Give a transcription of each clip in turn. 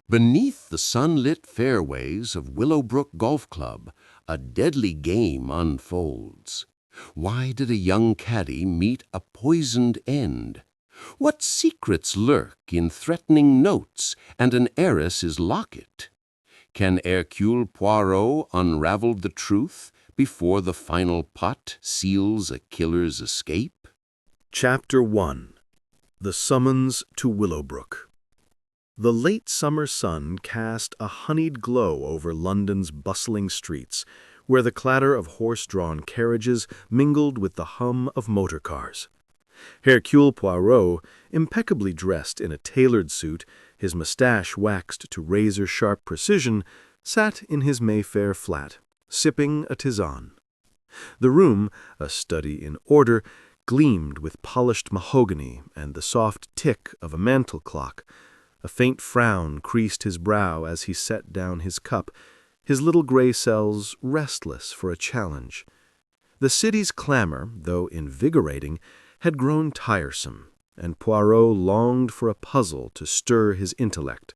Beneath the sunlit fairways of Willowbrook Golf Club, a deadly game unfolds. Why did a young caddy meet a poisoned end? What secrets lurk in threatening notes and an heiress's locket? Can Hercule Poirot unravel the truth before the final putt seals a killer's escape? Chapter 1. The Summons to Willowbrook. The late summer sun cast a honeyed glow over London's bustling streets, where the clatter of horse-drawn carriages mingled with the hum of motor cars. Hercule Poirot, impeccably dressed in a tailored suit, his mustache waxed to razor-sharp precision, sat in his Mayfair flat, sipping a tisane. The room, a study in order, gleamed with polished mahogany and the soft tick of a mantel clock. A faint frown creased his brow as he set down his cup, his little gray cells restless for a challenge. The city's clamor, though invigorating, had grown tiresome, and Poirot longed for a puzzle to stir his intellect.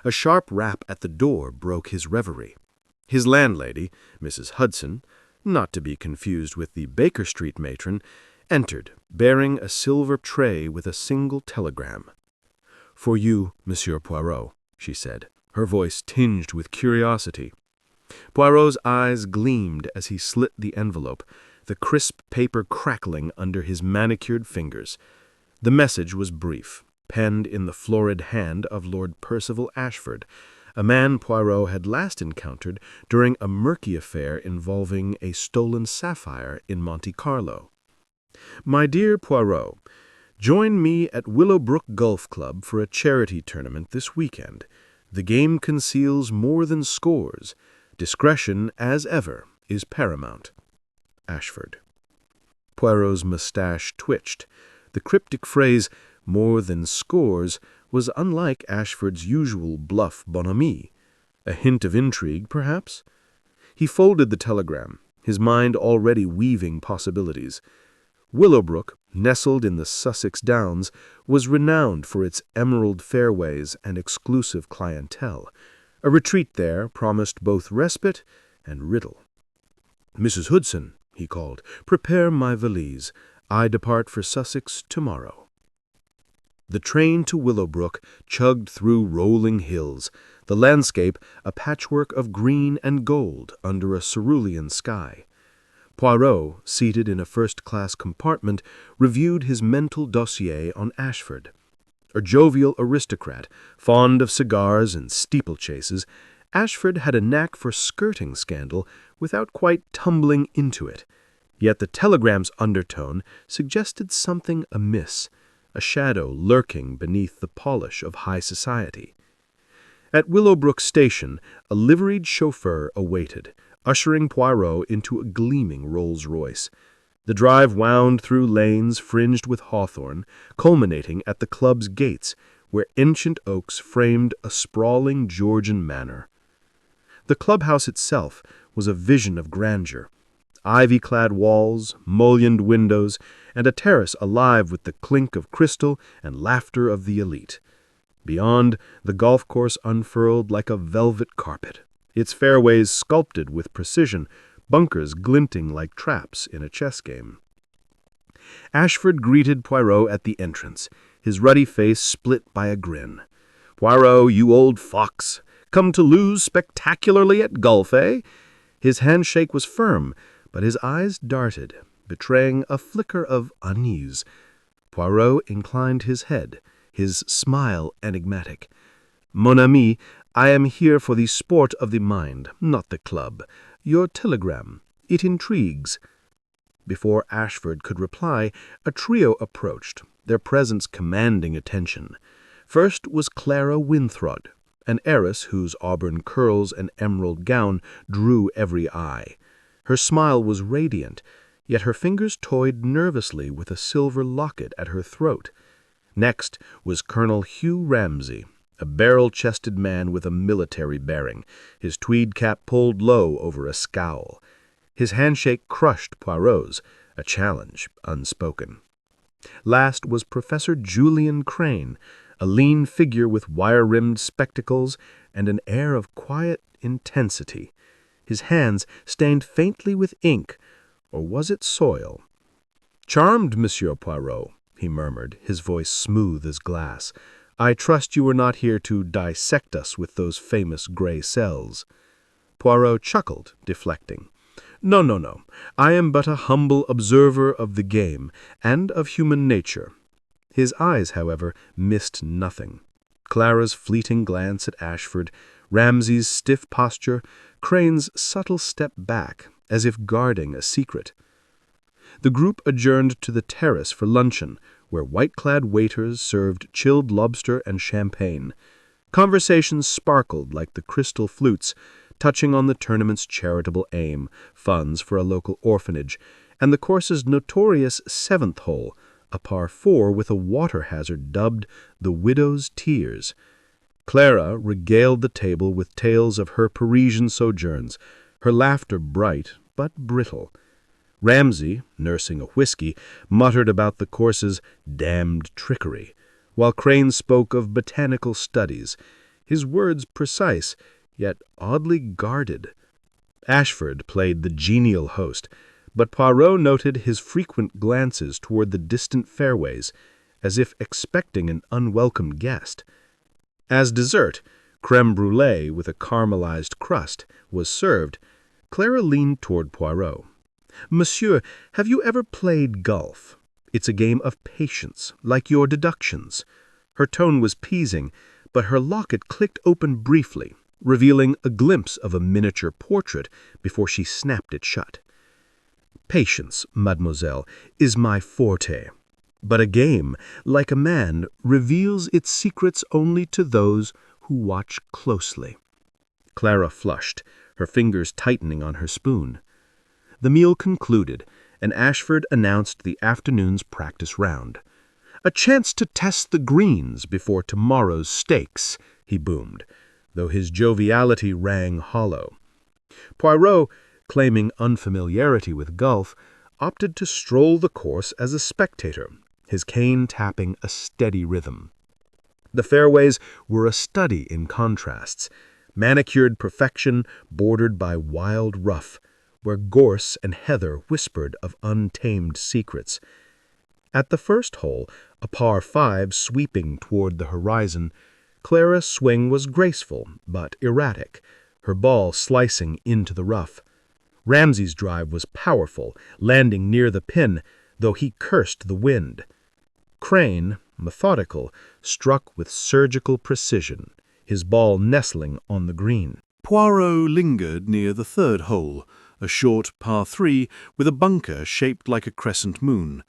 A sharp rap at the door broke his reverie. His landlady, Mrs. Hudson, not to be confused with the Baker Street matron, entered, bearing a silver tray with a single telegram. "For you, Monsieur Poirot," she said, her voice tinged with curiosity. Poirot's eyes gleamed as he slit the envelope, the crisp paper crackling under his manicured fingers. The message was brief, penned in the florid hand of Lord Percival Ashford, a man Poirot had last encountered during a murky affair involving a stolen sapphire in Monte Carlo. "My dear Poirot, join me at Willowbrook Golf Club for a charity tournament this weekend. The game conceals more than scores. Discretion, as ever, is paramount. Ashford." Poirot's mustache twitched. The cryptic phrase, "more than scores," was unlike Ashford's usual bluff bonhomie. A hint of intrigue, perhaps? He folded the telegram, his mind already weaving possibilities. Willowbrook, nestled in the Sussex Downs, was renowned for its emerald fairways and exclusive clientele. A retreat there promised both respite and riddle. "Mrs. Hudson," he called, "prepare my valise. I depart for Sussex tomorrow." The train to Willowbrook chugged through rolling hills, the landscape a patchwork of green and gold under a cerulean sky. Poirot, seated in a first-class compartment, reviewed his mental dossier on Ashford. A jovial aristocrat, fond of cigars and steeplechases, Ashford had a knack for skirting scandal without quite tumbling into it. Yet the telegram's undertone suggested something amiss, a shadow lurking beneath the polish of high society. At Willowbrook Station, a liveried chauffeur awaited, ushering Poirot into a gleaming Rolls-Royce. The drive wound through lanes fringed with hawthorn, culminating at the club's gates, where ancient oaks framed a sprawling Georgian manor. The clubhouse itself was a vision of grandeur. Ivy-clad walls, mullioned windows, and a terrace alive with the clink of crystal and laughter of the elite. Beyond, the golf course unfurled like a velvet carpet, its fairways sculpted with precision, bunkers glinting like traps in a chess game. Ashford greeted Poirot at the entrance, his ruddy face split by a grin. "Poirot, you old fox, come to lose spectacularly at golf, eh?" His handshake was firm, but his eyes darted, betraying a flicker of unease. Poirot inclined his head, his smile enigmatic. "Mon ami, I am here for the sport of the mind, not the club. Your telegram, it intrigues." Before Ashford could reply, a trio approached, their presence commanding attention. First was Clara Winthrop, an heiress whose auburn curls and emerald gown drew every eye. Her smile was radiant, yet her fingers toyed nervously with a silver locket at her throat. Next was Colonel Hugh Ramsay, a barrel-chested man with a military bearing, his tweed cap pulled low over a scowl. His handshake crushed Poirot's, a challenge unspoken. Last was Professor Julian Crane, a lean figure with wire-rimmed spectacles and an air of quiet intensity. His hands stained faintly with ink, or was it soil? "Charmed, Monsieur Poirot," he murmured, his voice smooth as glass. "I trust you were not here to dissect us with those famous gray cells." Poirot chuckled, deflecting. "No, no, no. I am but a humble observer of the game and of human nature." His eyes, however, missed nothing. Clara's fleeting glance at Ashford, Ramsay's stiff posture, Crane's subtle step back, as if guarding a secret. The group adjourned to the terrace for luncheon, where white-clad waiters served chilled lobster and champagne. Conversations sparkled like the crystal flutes, touching on the tournament's charitable aim, funds for a local orphanage, and the course's notorious seventh hole, a par 4 with a water hazard dubbed the Widow's Tears. Clara regaled the table with tales of her Parisian sojourns, her laughter bright but brittle. Ramsay, nursing a whiskey, muttered about the course's damned trickery, while Crane spoke of botanical studies, his words precise, yet oddly guarded. Ashford played the genial host, but Poirot noted his frequent glances toward the distant fairways, as if expecting an unwelcome guest. As dessert, crème brûlée with a caramelized crust was served. Clara leaned toward Poirot. "Monsieur, have you ever played golf? It's a game of patience, like your deductions." Her tone was teasing, but her locket clicked open briefly, revealing a glimpse of a miniature portrait before she snapped it shut. "Patience, mademoiselle, is my forte. But a game, like a man, reveals its secrets only to those who watch closely." Clara flushed, her fingers tightening on her spoon. The meal concluded, and Ashford announced the afternoon's practice round. "A chance to test the greens before tomorrow's stakes," he boomed, though his joviality rang hollow. Poirot, claiming unfamiliarity with golf, opted to stroll the course as a spectator, his cane tapping a steady rhythm. The fairways were a study in contrasts, manicured perfection bordered by wild rough, where gorse and heather whispered of untamed secrets. At the first hole, a par 5 sweeping toward the horizon, Clara's swing was graceful but erratic, her ball slicing into the rough. Ramsay's drive was powerful, landing near the pin, though he cursed the wind. Crane, methodical, struck with surgical precision, his ball nestling on the green. Poirot lingered near the third hole, a short par 3 with a bunker shaped like a crescent moon.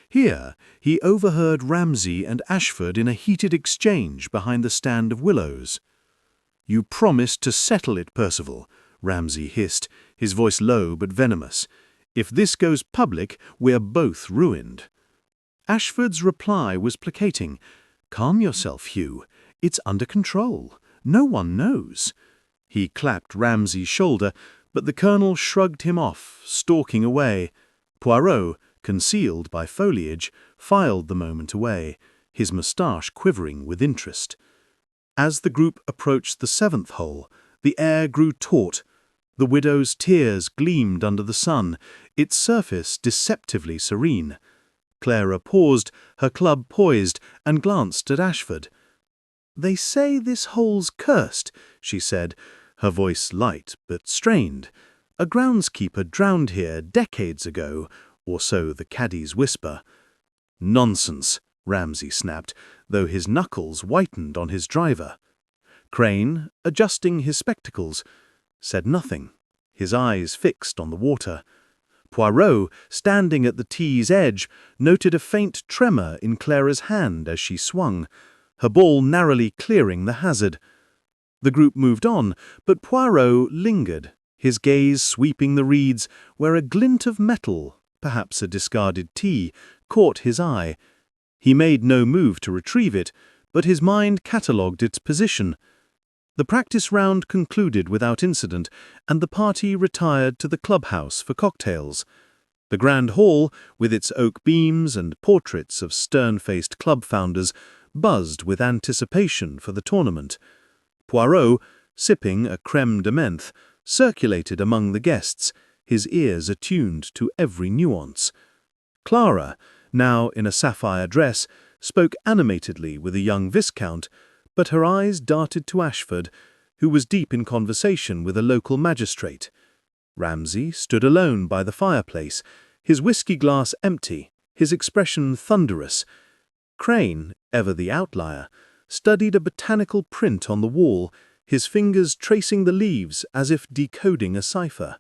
Here he overheard Ramsay and Ashford in a heated exchange behind the stand of willows. "You promised to settle it, Percival," Ramsay hissed, his voice low but venomous. "If this goes public, we're both ruined." Ashford's reply was placating. "Calm yourself, Hugh. It's under control. No one knows." He clapped Ramsay's shoulder, but the colonel shrugged him off, stalking away. Poirot, concealed by foliage, filed the moment away, his moustache quivering with interest. As the group approached the seventh hole, the air grew taut. The widow's tears gleamed under the sun, its surface deceptively serene. Clara paused, her club poised, and glanced at Ashford. "They say this hole's cursed," she said, her voice light but strained. "A groundskeeper drowned here decades ago, or so the caddies whisper." "Nonsense," Ramsay snapped, though his knuckles whitened on his driver. Crane, adjusting his spectacles, said nothing, his eyes fixed on the water. Poirot, standing at the tee's edge, noted a faint tremor in Clara's hand as she swung, her ball narrowly clearing the hazard. The group moved on, but Poirot lingered, his gaze sweeping the reeds where a glint of metal, perhaps a discarded tee, caught his eye. He made no move to retrieve it, but his mind catalogued its position. The practice round concluded without incident, and the party retired to the clubhouse for cocktails. The grand hall, with its oak beams and portraits of stern-faced club founders, buzzed with anticipation for the tournament. Poirot, sipping a crème de menthe, circulated among the guests, his ears attuned to every nuance. Clara, now in a sapphire dress, spoke animatedly with a young viscount, but her eyes darted to Ashford, who was deep in conversation with a local magistrate. Ramsay stood alone by the fireplace, his whiskey glass empty, his expression thunderous. Crane, ever the outlier, studied a botanical print on the wall, his fingers tracing the leaves as if decoding a cipher.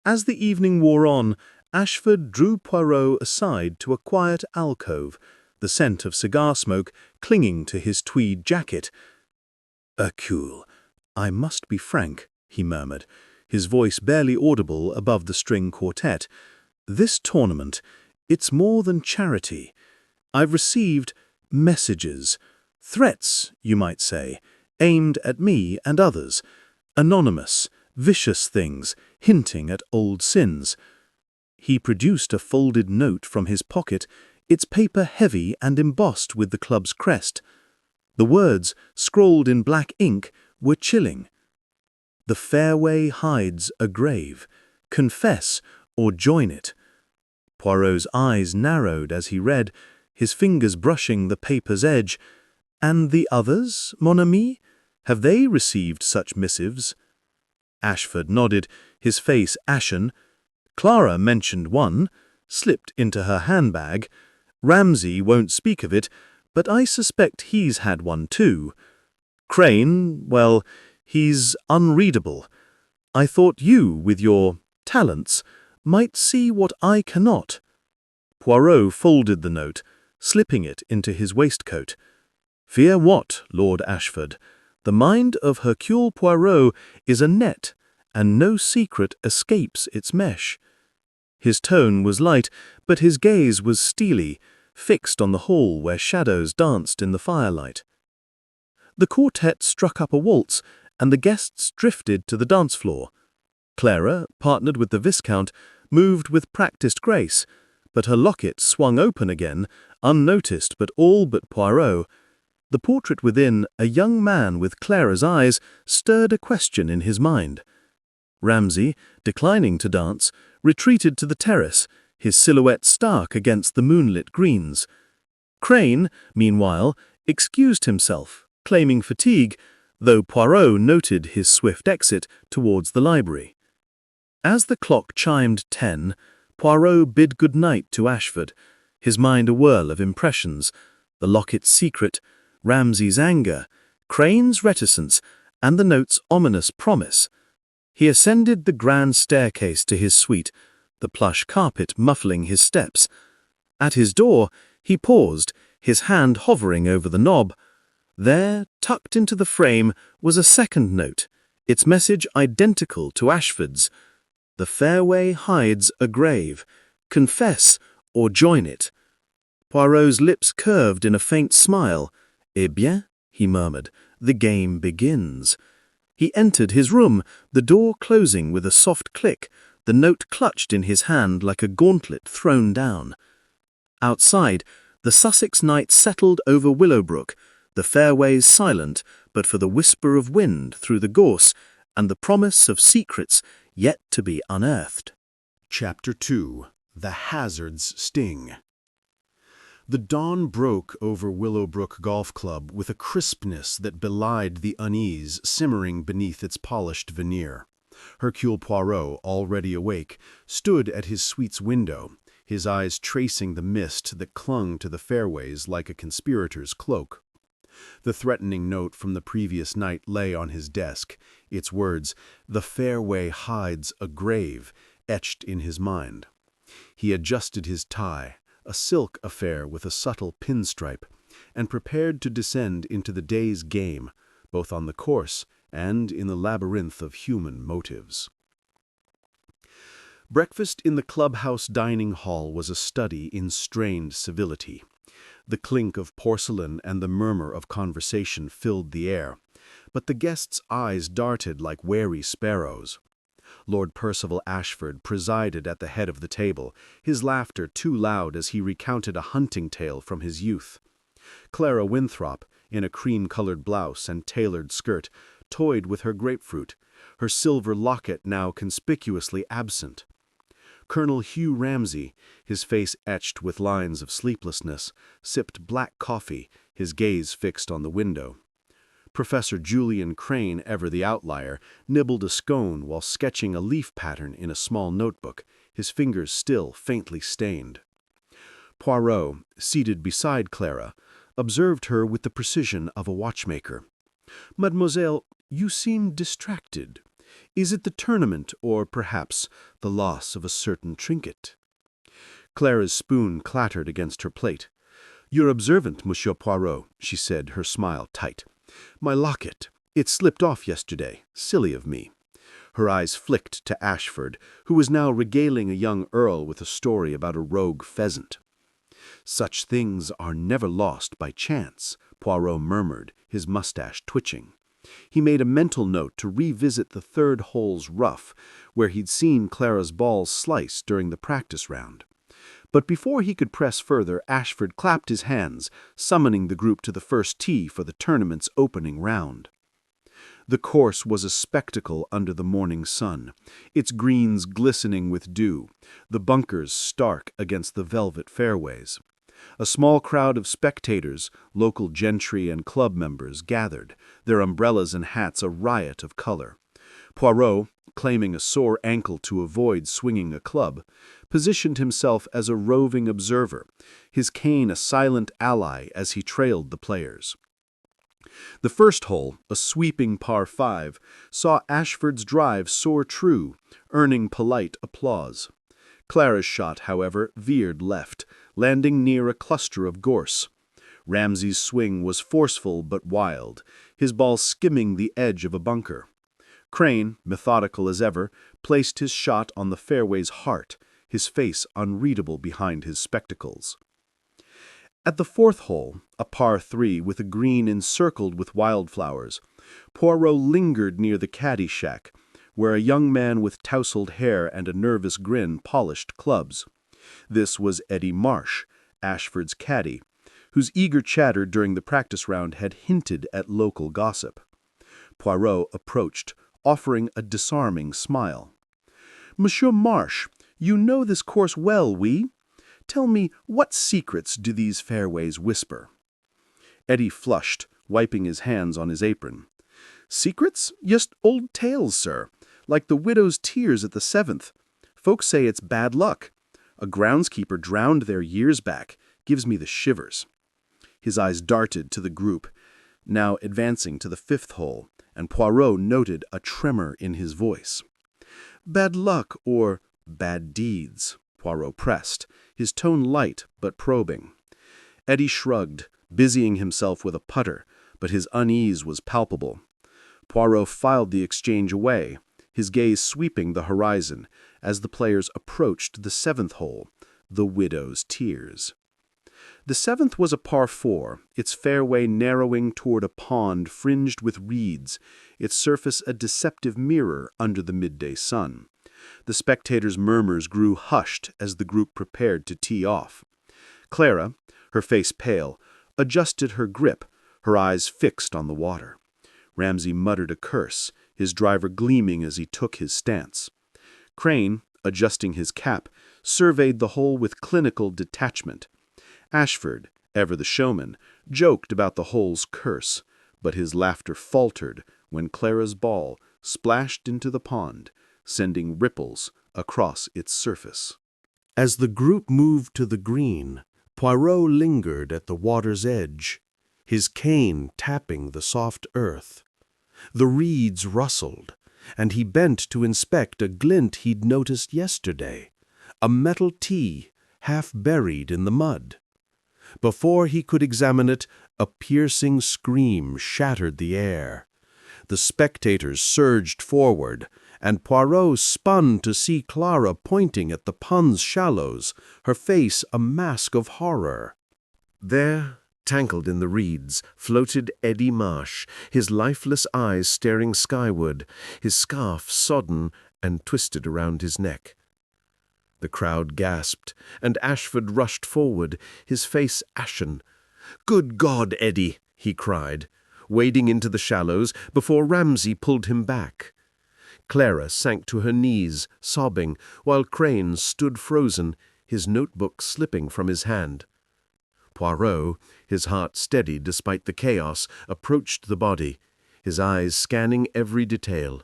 As the evening wore on, Ashford drew Poirot aside to a quiet alcove, the scent of cigar smoke clinging to his tweed jacket. "Hercule, I must be frank," he murmured, his voice barely audible above the string quartet. "This tournament, it's more than charity. I've received messages, threats, you might say, aimed at me and others, anonymous, vicious things, hinting at old sins." He produced a folded note from his pocket, its paper heavy and embossed with the club's crest. The words, scrawled in black ink, were chilling. "The fairway hides a grave. Confess or join it." Poirot's eyes narrowed as he read, his fingers brushing the paper's edge. "And the others, mon ami? Have they received such missives?" Ashford nodded, his face ashen. "Clara mentioned one, slipped into her handbag. Ramsay won't speak of it, but I suspect he's had one too. Crane, well, he's unreadable. I thought you, with your talents, might see what I cannot." Poirot folded the note, slipping it into his waistcoat. "Fear what, Lord Ashford? The mind of Hercule Poirot is a net, and no secret escapes its mesh." His tone was light, but his gaze was steely, fixed on the hall where shadows danced in the firelight. The quartet struck up a waltz, and the guests drifted to the dance floor. Clara, partnered with the Viscount, moved with practiced grace, but her locket swung open again, unnoticed but all but Poirot. The portrait within, a young man with Clara's eyes, stirred a question in his mind. Ramsay, declining to dance, retreated to the terrace, his silhouette stark against the moonlit greens. Crane, meanwhile, excused himself, claiming fatigue, though Poirot noted his swift exit towards the library. As the clock chimed 10, Poirot bid good night to Ashford, his mind a whirl of impressions, the locket's secret, Ramsay's anger, Crane's reticence, and the note's ominous promise. He ascended the grand staircase to his suite, the plush carpet muffling his steps. At his door, he paused, his hand hovering over the knob. There, tucked into the frame, was a second note, its message identical to Ashford's. "The fairway hides a grave. Confess or join it." Poirot's lips curved in a faint smile. "Eh bien," he murmured, "the game begins." He entered his room, the door closing with a soft click, the note clutched in his hand like a gauntlet thrown down. Outside, the Sussex night settled over Willowbrook, the fairways silent but for the whisper of wind through the gorse and the promise of secrets yet to be unearthed. Chapter 2. The Hazard's Sting. The dawn broke over Willowbrook Golf Club with a crispness that belied the unease simmering beneath its polished veneer. Hercule Poirot, already awake, stood at his suite's window, his eyes tracing the mist that clung to the fairways like a conspirator's cloak. The threatening note from the previous night lay on his desk, its words, "The fairway hides a grave," etched in his mind. He adjusted his tie, a silk affair with a subtle pinstripe, and prepared to descend into the day's game, both on the course and in the labyrinth of human motives. Breakfast in the clubhouse dining hall was a study in strained civility. The clink of porcelain and the murmur of conversation filled the air, but the guests' eyes darted like wary sparrows. Lord Percival Ashford presided at the head of the table, his laughter too loud as he recounted a hunting tale from his youth. Clara Winthrop, in a cream-colored blouse and tailored skirt, toyed with her grapefruit, her silver locket now conspicuously absent. Colonel Hugh Ramsay, his face etched with lines of sleeplessness, sipped black coffee, his gaze fixed on the window. Professor Julian Crane, ever the outlier, nibbled a scone while sketching a leaf pattern in a small notebook, his fingers still faintly stained. Poirot, seated beside Clara, observed her with the precision of a watchmaker. "Mademoiselle, you seem distracted. Is it the tournament, or perhaps the loss of a certain trinket?" Clara's spoon clattered against her plate. "You're observant, Monsieur Poirot," she said, her smile tight. "My locket. It slipped off yesterday. Silly of me." Her eyes flicked to Ashford, who was now regaling a young earl with a story about a rogue pheasant. "Such things are never lost by chance," Poirot murmured, his mustache twitching. He made a mental note to revisit the third hole's rough, where he'd seen Clara's ball slice during the practice round. But before he could press further, Ashford clapped his hands, summoning the group to the first tee for the tournament's opening round. The course was a spectacle under the morning sun, its greens glistening with dew, the bunkers stark against the velvet fairways. A small crowd of spectators, local gentry and club members, gathered, their umbrellas and hats a riot of color. Poirot, claiming a sore ankle to avoid swinging a club, positioned himself as a roving observer, his cane a silent ally as he trailed the players. The first hole, a sweeping par 5, saw Ashford's drive soar true, earning polite applause. Clara's shot, however, veered left, landing near a cluster of gorse. Ramsay's swing was forceful but wild, his ball skimming the edge of a bunker. Crane, methodical as ever, placed his shot on the fairway's heart, his face unreadable behind his spectacles. At the fourth hole, a par 3 with a green encircled with wildflowers, Poirot lingered near the caddy shack, where a young man with tousled hair and a nervous grin polished clubs. This was Eddie Marsh, Ashford's caddy, whose eager chatter during the practice round had hinted at local gossip. Poirot approached, offering a disarming smile. "Monsieur Marsh, you know this course well, oui? Tell me, what secrets do these fairways whisper?" Eddie flushed, wiping his hands on his apron. "Secrets? Just old tales, sir. Like the widow's tears at the 7th. Folks say it's bad luck. A groundskeeper drowned there years back. Gives me the shivers." His eyes darted to the group, now advancing to the 5th hole, and Poirot noted a tremor in his voice. "Bad luck or bad deeds?" Poirot pressed, his tone light but probing. Eddie shrugged, busying himself with a putter, but his unease was palpable. Poirot filed the exchange away, his gaze sweeping the horizon as the players approached the 7th hole, the widow's tears. The 7th was a par 4, its fairway narrowing toward a pond fringed with reeds, its surface a deceptive mirror under the midday sun. The spectators' murmurs grew hushed as the group prepared to tee off. Clara, her face pale, adjusted her grip, her eyes fixed on the water. Ramsay muttered a curse, his driver gleaming as he took his stance. Crane, adjusting his cap, surveyed the hole with clinical detachment. Ashford, ever the showman, joked about the hole's curse, but his laughter faltered when Clara's ball splashed into the pond, sending ripples across its surface. As the group moved to the green, Poirot lingered at the water's edge, his cane tapping the soft earth. The reeds rustled, and he bent to inspect a glint he'd noticed yesterday, a metal tee half buried in the mud. Before he could examine it, a piercing scream shattered the air. The spectators surged forward, and Poirot spun to see Clara pointing at the pond's shallows, her face a mask of horror. There, tangled in the reeds, floated Eddie Marsh, his lifeless eyes staring skyward, his scarf sodden and twisted around his neck. The crowd gasped, and Ashford rushed forward, his face ashen. "Good God, Eddie!" he cried, wading into the shallows before Ramsay pulled him back. Clara sank to her knees, sobbing, while Crane stood frozen, his notebook slipping from his hand. Poirot, his heart steady despite the chaos, approached the body, his eyes scanning every detail.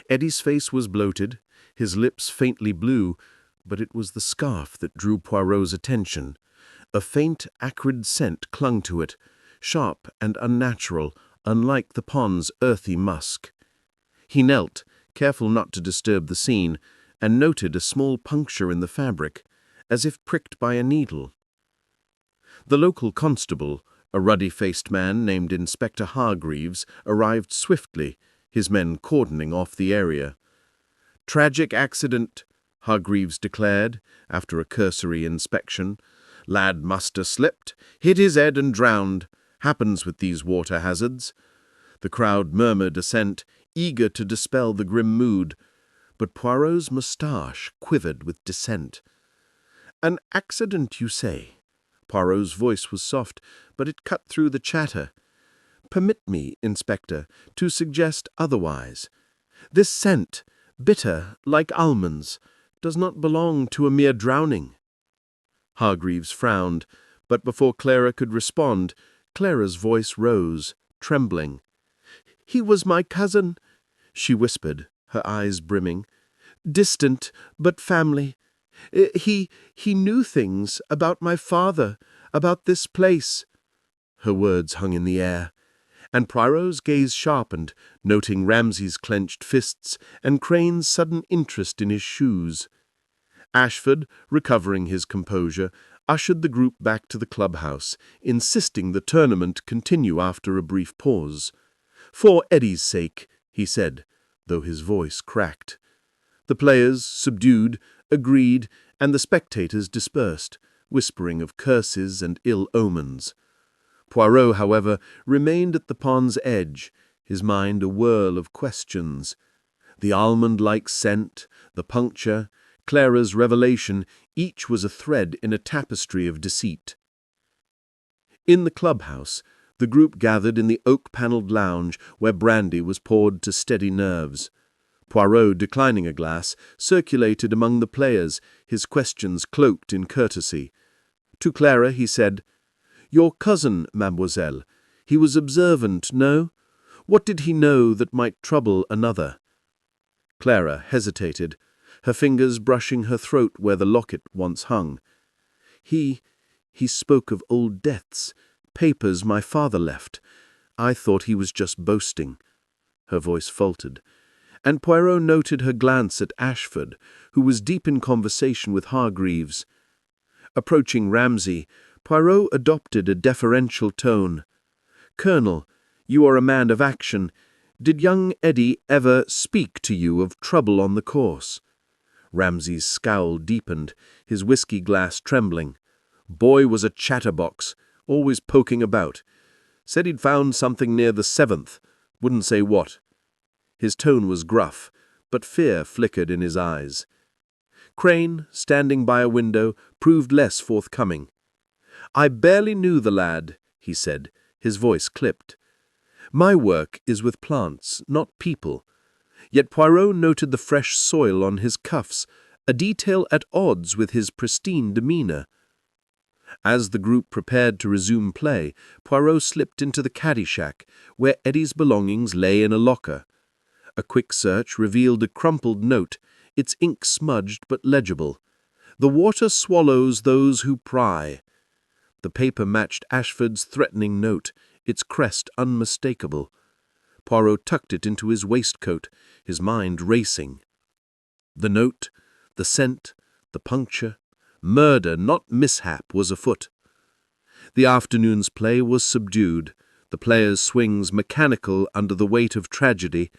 Eddie's face was bloated, his lips faintly blue, but it was the scarf that drew Poirot's attention. A faint, acrid scent clung to it, sharp and unnatural, unlike the pond's earthy musk. He knelt, careful not to disturb the scene, and noted a small puncture in the fabric, as if pricked by a needle. The local constable, a ruddy-faced man named Inspector Hargreaves, arrived swiftly, his men cordoning off the area. "Tragic accident," Hargreaves declared, after a cursory inspection. "Lad must have slipped, hit his head and drowned. Happens with these water hazards." The crowd murmured assent, eager to dispel the grim mood, but Poirot's moustache quivered with dissent. "An accident, you say?" Poirot's voice was soft, but it cut through the chatter. "Permit me, Inspector, to suggest otherwise. This scent, bitter like almonds, does not belong to a mere drowning." Hargreaves frowned, but before Clara could respond, Clara's voice rose, trembling. "He was my cousin," she whispered, her eyes brimming. "Distant, but family. He knew things about my father, about this place." Her words hung in the air, and Poirot's gaze sharpened, noting Ramsay's clenched fists and Crane's sudden interest in his shoes. Ashford, recovering his composure, ushered the group back to the clubhouse, insisting the tournament continue after a brief pause. "For Eddie's sake," he said, though his voice cracked. The players, subdued, agreed, and the spectators dispersed, whispering of curses and ill omens. Poirot, however, remained at the pond's edge, his mind a whirl of questions. The almond-like scent, the puncture, Clara's revelation, each was a thread in a tapestry of deceit. In the clubhouse, the group gathered in the oak-panelled lounge where brandy was poured to steady nerves. Poirot, declining a glass, circulated among the players, his questions cloaked in courtesy. To Clara he said, "Your cousin, mademoiselle, he was observant, no? What did he know that might trouble another?" Clara hesitated, her fingers brushing her throat where the locket once hung. He spoke of old debts, papers my father left. I thought he was just boasting." Her voice faltered, and Poirot noted her glance at Ashford, who was deep in conversation with Hargreaves. Approaching Ramsay, Poirot adopted a deferential tone. "Colonel, you are a man of action. Did young Eddie ever speak to you of trouble on the course?" Ramsay's scowl deepened, his whiskey glass trembling. "Boy was a chatterbox, always poking about. Said he'd found something near the 7th, wouldn't say what." His tone was gruff, but fear flickered in his eyes. Crane, standing by a window, proved less forthcoming. "I barely knew the lad," he said, his voice clipped. "My work is with plants, not people." Yet Poirot noted the fresh soil on his cuffs, a detail at odds with his pristine demeanor. As the group prepared to resume play, Poirot slipped into the caddy shack, where Eddie's belongings lay in a locker. A quick search revealed a crumpled note, its ink smudged but legible. "The water swallows those who pry." The paper matched Ashford's threatening note, its crest unmistakable. Poirot tucked it into his waistcoat, his mind racing. The note, the scent, the puncture, murder, not mishap, was afoot. The afternoon's play was subdued, the players' swings mechanical under the weight of tragedy.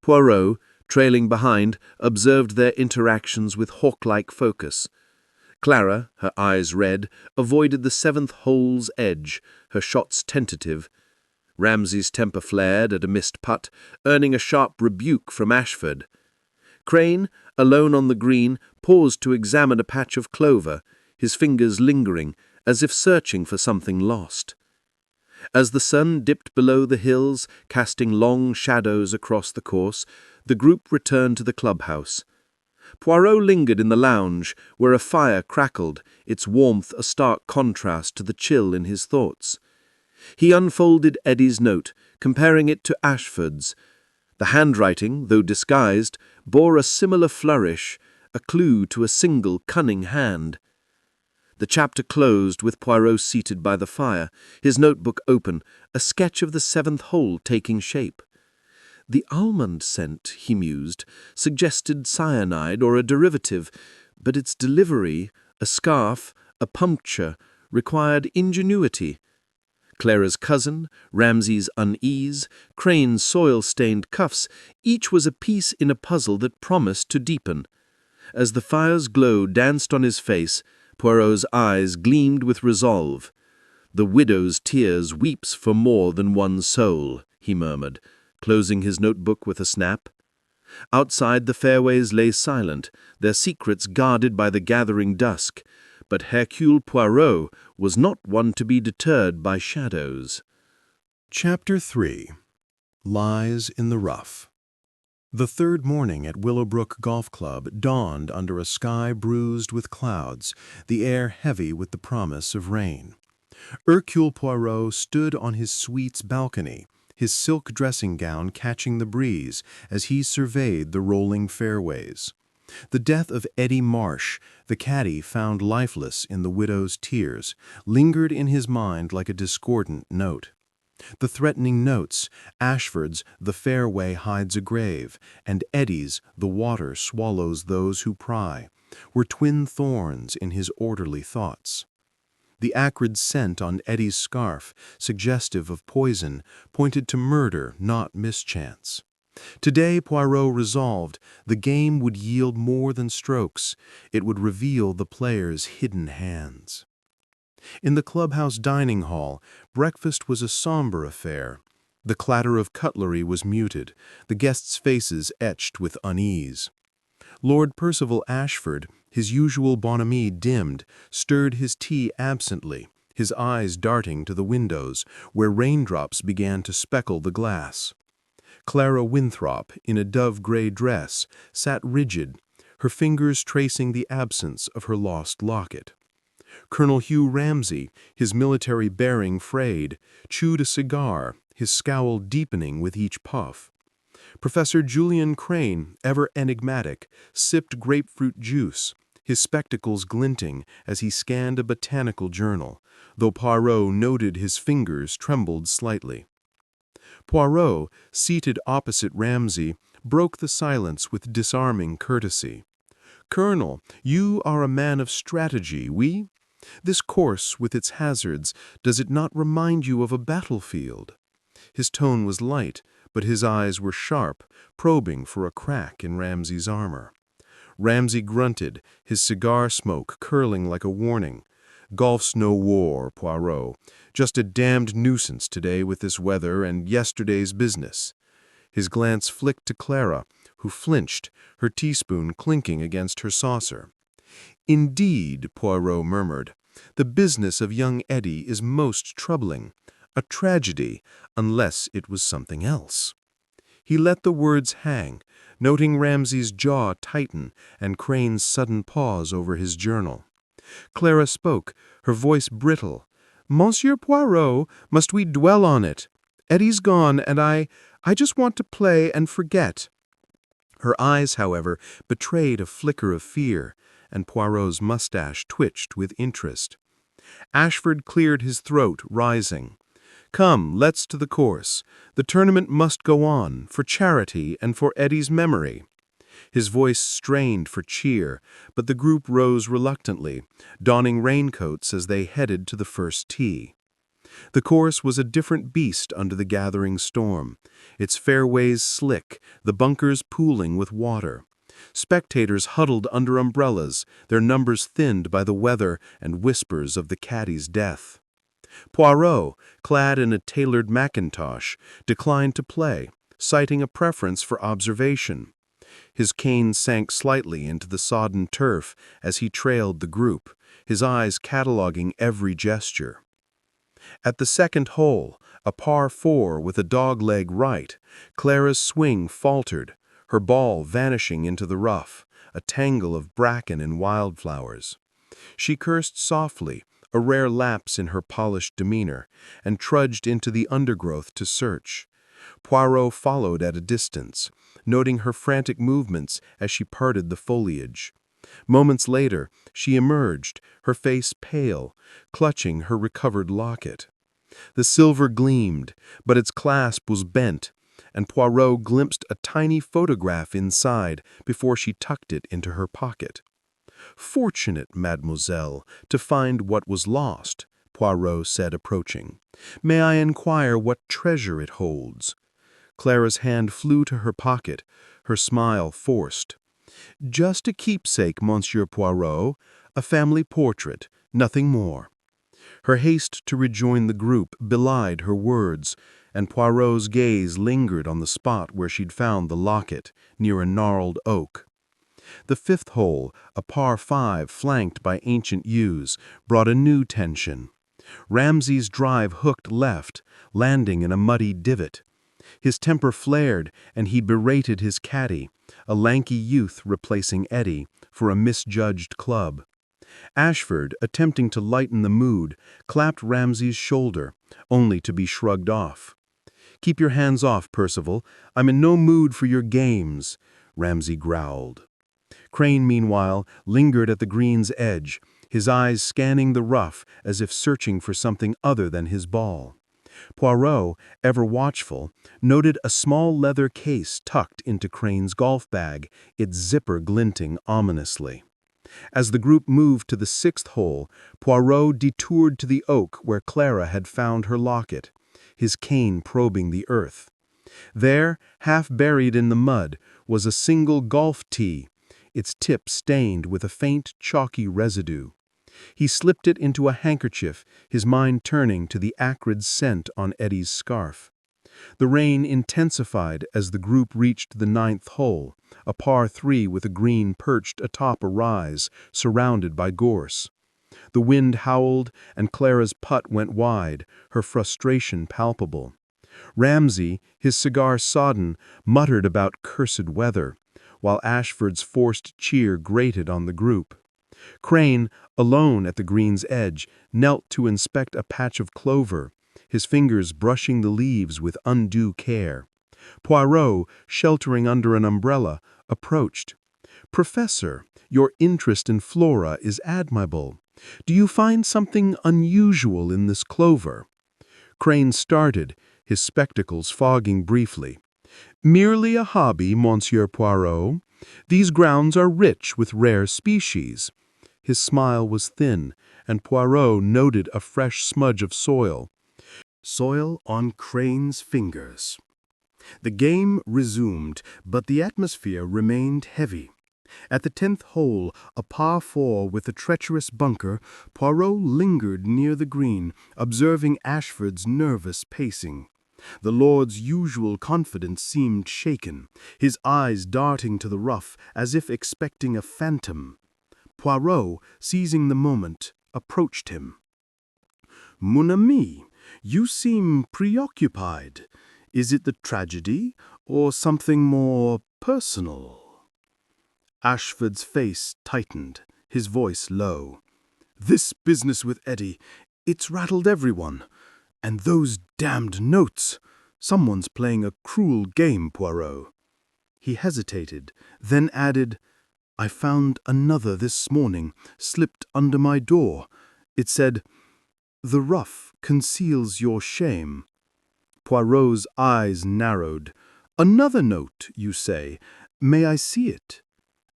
Poirot, trailing behind, observed their interactions with hawk-like focus. Clara, her eyes red, avoided the 7th hole's edge, her shots tentative. Ramsay's temper flared at a missed putt, earning a sharp rebuke from Ashford. Crane, alone on the green, paused to examine a patch of clover, his fingers lingering, as if searching for something lost. As the sun dipped below the hills, casting long shadows across the course, the group returned to the clubhouse. Poirot lingered in the lounge, where a fire crackled, its warmth a stark contrast to the chill in his thoughts. He unfolded Eddie's note, comparing it to Ashford's. The handwriting, though disguised, bore a similar flourish, a clue to a single cunning hand. The chapter closed with Poirot seated by the fire, his notebook open, a sketch of the seventh hole taking shape. The almond scent, he mused, suggested cyanide or a derivative, but its delivery, a scarf, a puncture, required ingenuity. Clara's cousin, Ramsay's unease, Crane's soil-stained cuffs, each was a piece in a puzzle that promised to deepen. As the fire's glow danced on his face, Poirot's eyes gleamed with resolve. "The widow's tears weeps for more than one soul," he murmured, closing his notebook with a snap. Outside the fairways lay silent, their secrets guarded by the gathering dusk, but Hercule Poirot was not one to be deterred by shadows. Chapter 3. Lies in the Rough. The third morning at Willowbrook Golf Club dawned under a sky bruised with clouds, the air heavy with the promise of rain. Hercule Poirot stood on his suite's balcony, his silk dressing gown catching the breeze as he surveyed the rolling fairways. The death of Eddie Marsh, the caddy found lifeless in the widow's tears, lingered in his mind like a discordant note. The threatening notes, Ashford's "The fairway hides a grave," and Eddie's "The water swallows those who pry," were twin thorns in his orderly thoughts. The acrid scent on Eddie's scarf, suggestive of poison, pointed to murder, not mischance. Today, Poirot resolved, the game would yield more than strokes. It would reveal the player's hidden hands. In the clubhouse dining hall, breakfast was a somber affair. The clatter of cutlery was muted, the guests' faces etched with unease. Lord Percival Ashford, his usual bonhomie dimmed, stirred his tea absently, his eyes darting to the windows, where raindrops began to speckle the glass. Clara Winthrop, in a dove-gray dress, sat rigid, her fingers tracing the absence of her lost locket. Colonel Hugh Ramsay, his military bearing frayed, chewed a cigar, his scowl deepening with each puff. Professor Julian Crane, ever enigmatic, sipped grapefruit juice, his spectacles glinting as he scanned a botanical journal, though Poirot noted his fingers trembled slightly. Poirot, seated opposite Ramsay, broke the silence with disarming courtesy. "Colonel, you are a man of strategy, oui? This course, with its hazards, does it not remind you of a battlefield?" His tone was light, but his eyes were sharp, probing for a crack in Ramsay's armor. Ramsay grunted, his cigar smoke curling like a warning. "Golf's no war, Poirot. Just a damned nuisance today with this weather and yesterday's business." His glance flicked to Clara, who flinched, her teaspoon clinking against her saucer. "Indeed," Poirot murmured, "the business of young Eddie is most troubling. A tragedy, unless it was something else." He let the words hang, noting Ramsay's jaw tighten and Crane's sudden pause over his journal. Clara spoke, her voice brittle. "Monsieur Poirot, must we dwell on it? Eddie's gone, and I just want to play and forget." Her eyes, however, betrayed a flicker of fear, and Poirot's mustache twitched with interest. Ashford cleared his throat, rising. "Come, let's to the course. The tournament must go on, for charity and for Eddie's memory." His voice strained for cheer, but the group rose reluctantly, donning raincoats as they headed to the first tee. The course was a different beast under the gathering storm, its fairways slick, the bunkers pooling with water. Spectators huddled under umbrellas, their numbers thinned by the weather and whispers of the caddy's death. Poirot, clad in a tailored mackintosh, declined to play, citing a preference for observation. His cane sank slightly into the sodden turf as he trailed the group, his eyes cataloging every gesture. At the second hole, a par 4 with a dogleg right, Clara's swing faltered, her ball vanishing into the rough, a tangle of bracken and wildflowers. She cursed softly, a rare lapse in her polished demeanor, and trudged into the undergrowth to search. Poirot followed at a distance, noting her frantic movements as she parted the foliage. Moments later, she emerged, her face pale, clutching her recovered locket. The silver gleamed, but its clasp was bent, and Poirot glimpsed a tiny photograph inside before she tucked it into her pocket. "Fortunate, mademoiselle, to find what was lost," Poirot said, approaching. "May I inquire what treasure it holds?" Clara's hand flew to her pocket, her smile forced. "Just a keepsake, Monsieur Poirot, a family portrait, nothing more." Her haste to rejoin the group belied her words, and Poirot's gaze lingered on the spot where she'd found the locket, near a gnarled oak. The fifth hole, a par 5 flanked by ancient yews, brought a new tension. Ramsay's drive hooked left, landing in a muddy divot. His temper flared, and he berated his caddy, a lanky youth replacing Eddie, for a misjudged club. Ashford, attempting to lighten the mood, clapped Ramsay's shoulder, only to be shrugged off. "Keep your hands off, Percival. I'm in no mood for your games," Ramsay growled. Crane, meanwhile, lingered at the green's edge, his eyes scanning the rough as if searching for something other than his ball. Poirot, ever watchful, noted a small leather case tucked into Crane's golf bag, its zipper glinting ominously. As the group moved to the sixth hole, Poirot detoured to the oak where Clara had found her locket, his cane probing the earth. There, half buried in the mud, was a single golf tee, its tip stained with a faint, chalky residue. He slipped it into a handkerchief, his mind turning to the acrid scent on Eddie's scarf. The rain intensified as the group reached the ninth hole, a par 3 with a green perched atop a rise, surrounded by gorse. The wind howled, and Clara's putt went wide, her frustration palpable. Ramsay, his cigar sodden, muttered about cursed weather, while Ashford's forced cheer grated on the group. Crane, alone at the green's edge, knelt to inspect a patch of clover, his fingers brushing the leaves with undue care. Poirot, sheltering under an umbrella, approached. "Professor, your interest in flora is admirable. Do you find something unusual in this clover?" Crane started, his spectacles fogging briefly. "Merely a hobby, Monsieur Poirot. These grounds are rich with rare species." His smile was thin, and Poirot noted a fresh smudge of soil. Soil on Crane's fingers. The game resumed, but the atmosphere remained heavy. At the 10th hole, a par 4 with a treacherous bunker, Poirot lingered near the green, observing Ashford's nervous pacing. The Lord's usual confidence seemed shaken, his eyes darting to the rough as if expecting a phantom. Poirot, seizing the moment, approached him. "Mon ami, you seem preoccupied. Is it the tragedy, or something more personal?" Ashford's face tightened, his voice low. "This business with Eddie, it's rattled everyone. And those damned notes! Someone's playing a cruel game, Poirot." He hesitated, then added, "I found another this morning, slipped under my door. It said, 'The rough conceals your shame.'" Poirot's eyes narrowed. "Another note, you say? May I see it?"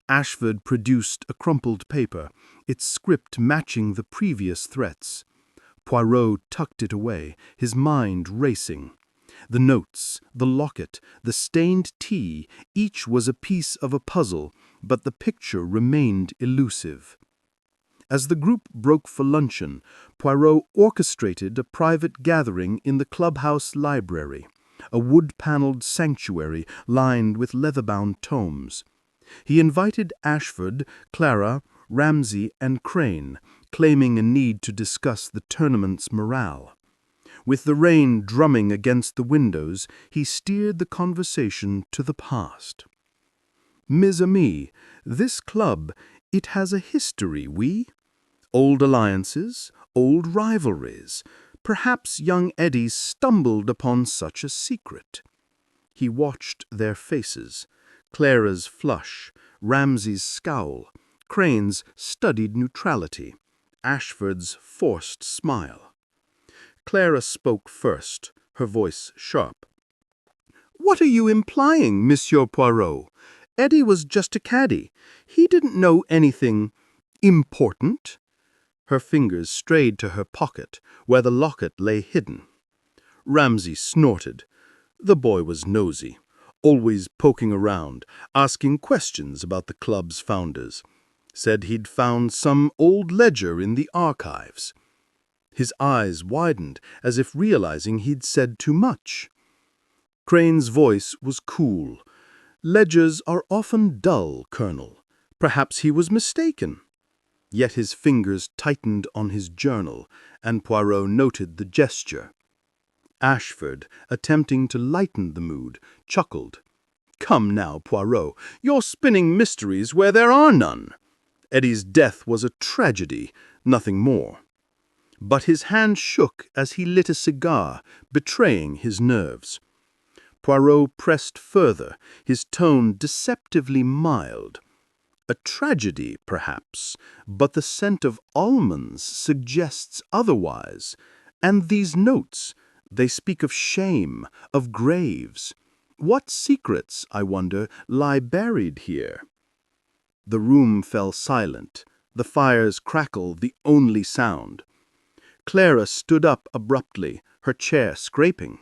Ashford produced a crumpled paper, its script matching the previous threats. Poirot tucked it away, his mind racing. The notes, the locket, the stained tea, each was a piece of a puzzle, but the picture remained elusive. As the group broke for luncheon, Poirot orchestrated a private gathering in the clubhouse library. a wood-paneled sanctuary lined with leather-bound tomes. He invited Ashford, Clara, Ramsay, and Crane, claiming a need to discuss the tournament's morale. With the rain drumming against the windows, he steered the conversation to the past. "Mes amis, this club, it has a history, oui? Old alliances, old rivalries. Perhaps young Eddie stumbled upon such a secret." He watched their faces, Clara's flush, Ramsay's scowl, Crane's studied neutrality, Ashford's forced smile. Clara spoke first, her voice sharp. "What are you implying, Monsieur Poirot? Eddie was just a caddy. He didn't know anything important." Her fingers strayed to her pocket, where the locket lay hidden. Ramsay snorted. The boy was nosy, always poking around, asking questions about the club's founders. Said he'd found some old ledger in the archives. His eyes widened, as if realizing he'd said too much. Crane's voice was cool. "Ledgers are often dull, Colonel. Perhaps he was mistaken." Yet his fingers tightened on his journal, and Poirot noted the gesture. Ashford, attempting to lighten the mood, chuckled. "Come now, Poirot, you're spinning mysteries where there are none. Eddie's death was a tragedy, nothing more." But his hand shook as he lit a cigar, betraying his nerves. Poirot pressed further, his tone deceptively mild. "A tragedy, perhaps, but the scent of almonds suggests otherwise. And these notes, they speak of shame, of graves. What secrets, I wonder, lie buried here?" The room fell silent, the fire's crackle the only sound. Clara stood up abruptly, her chair scraping.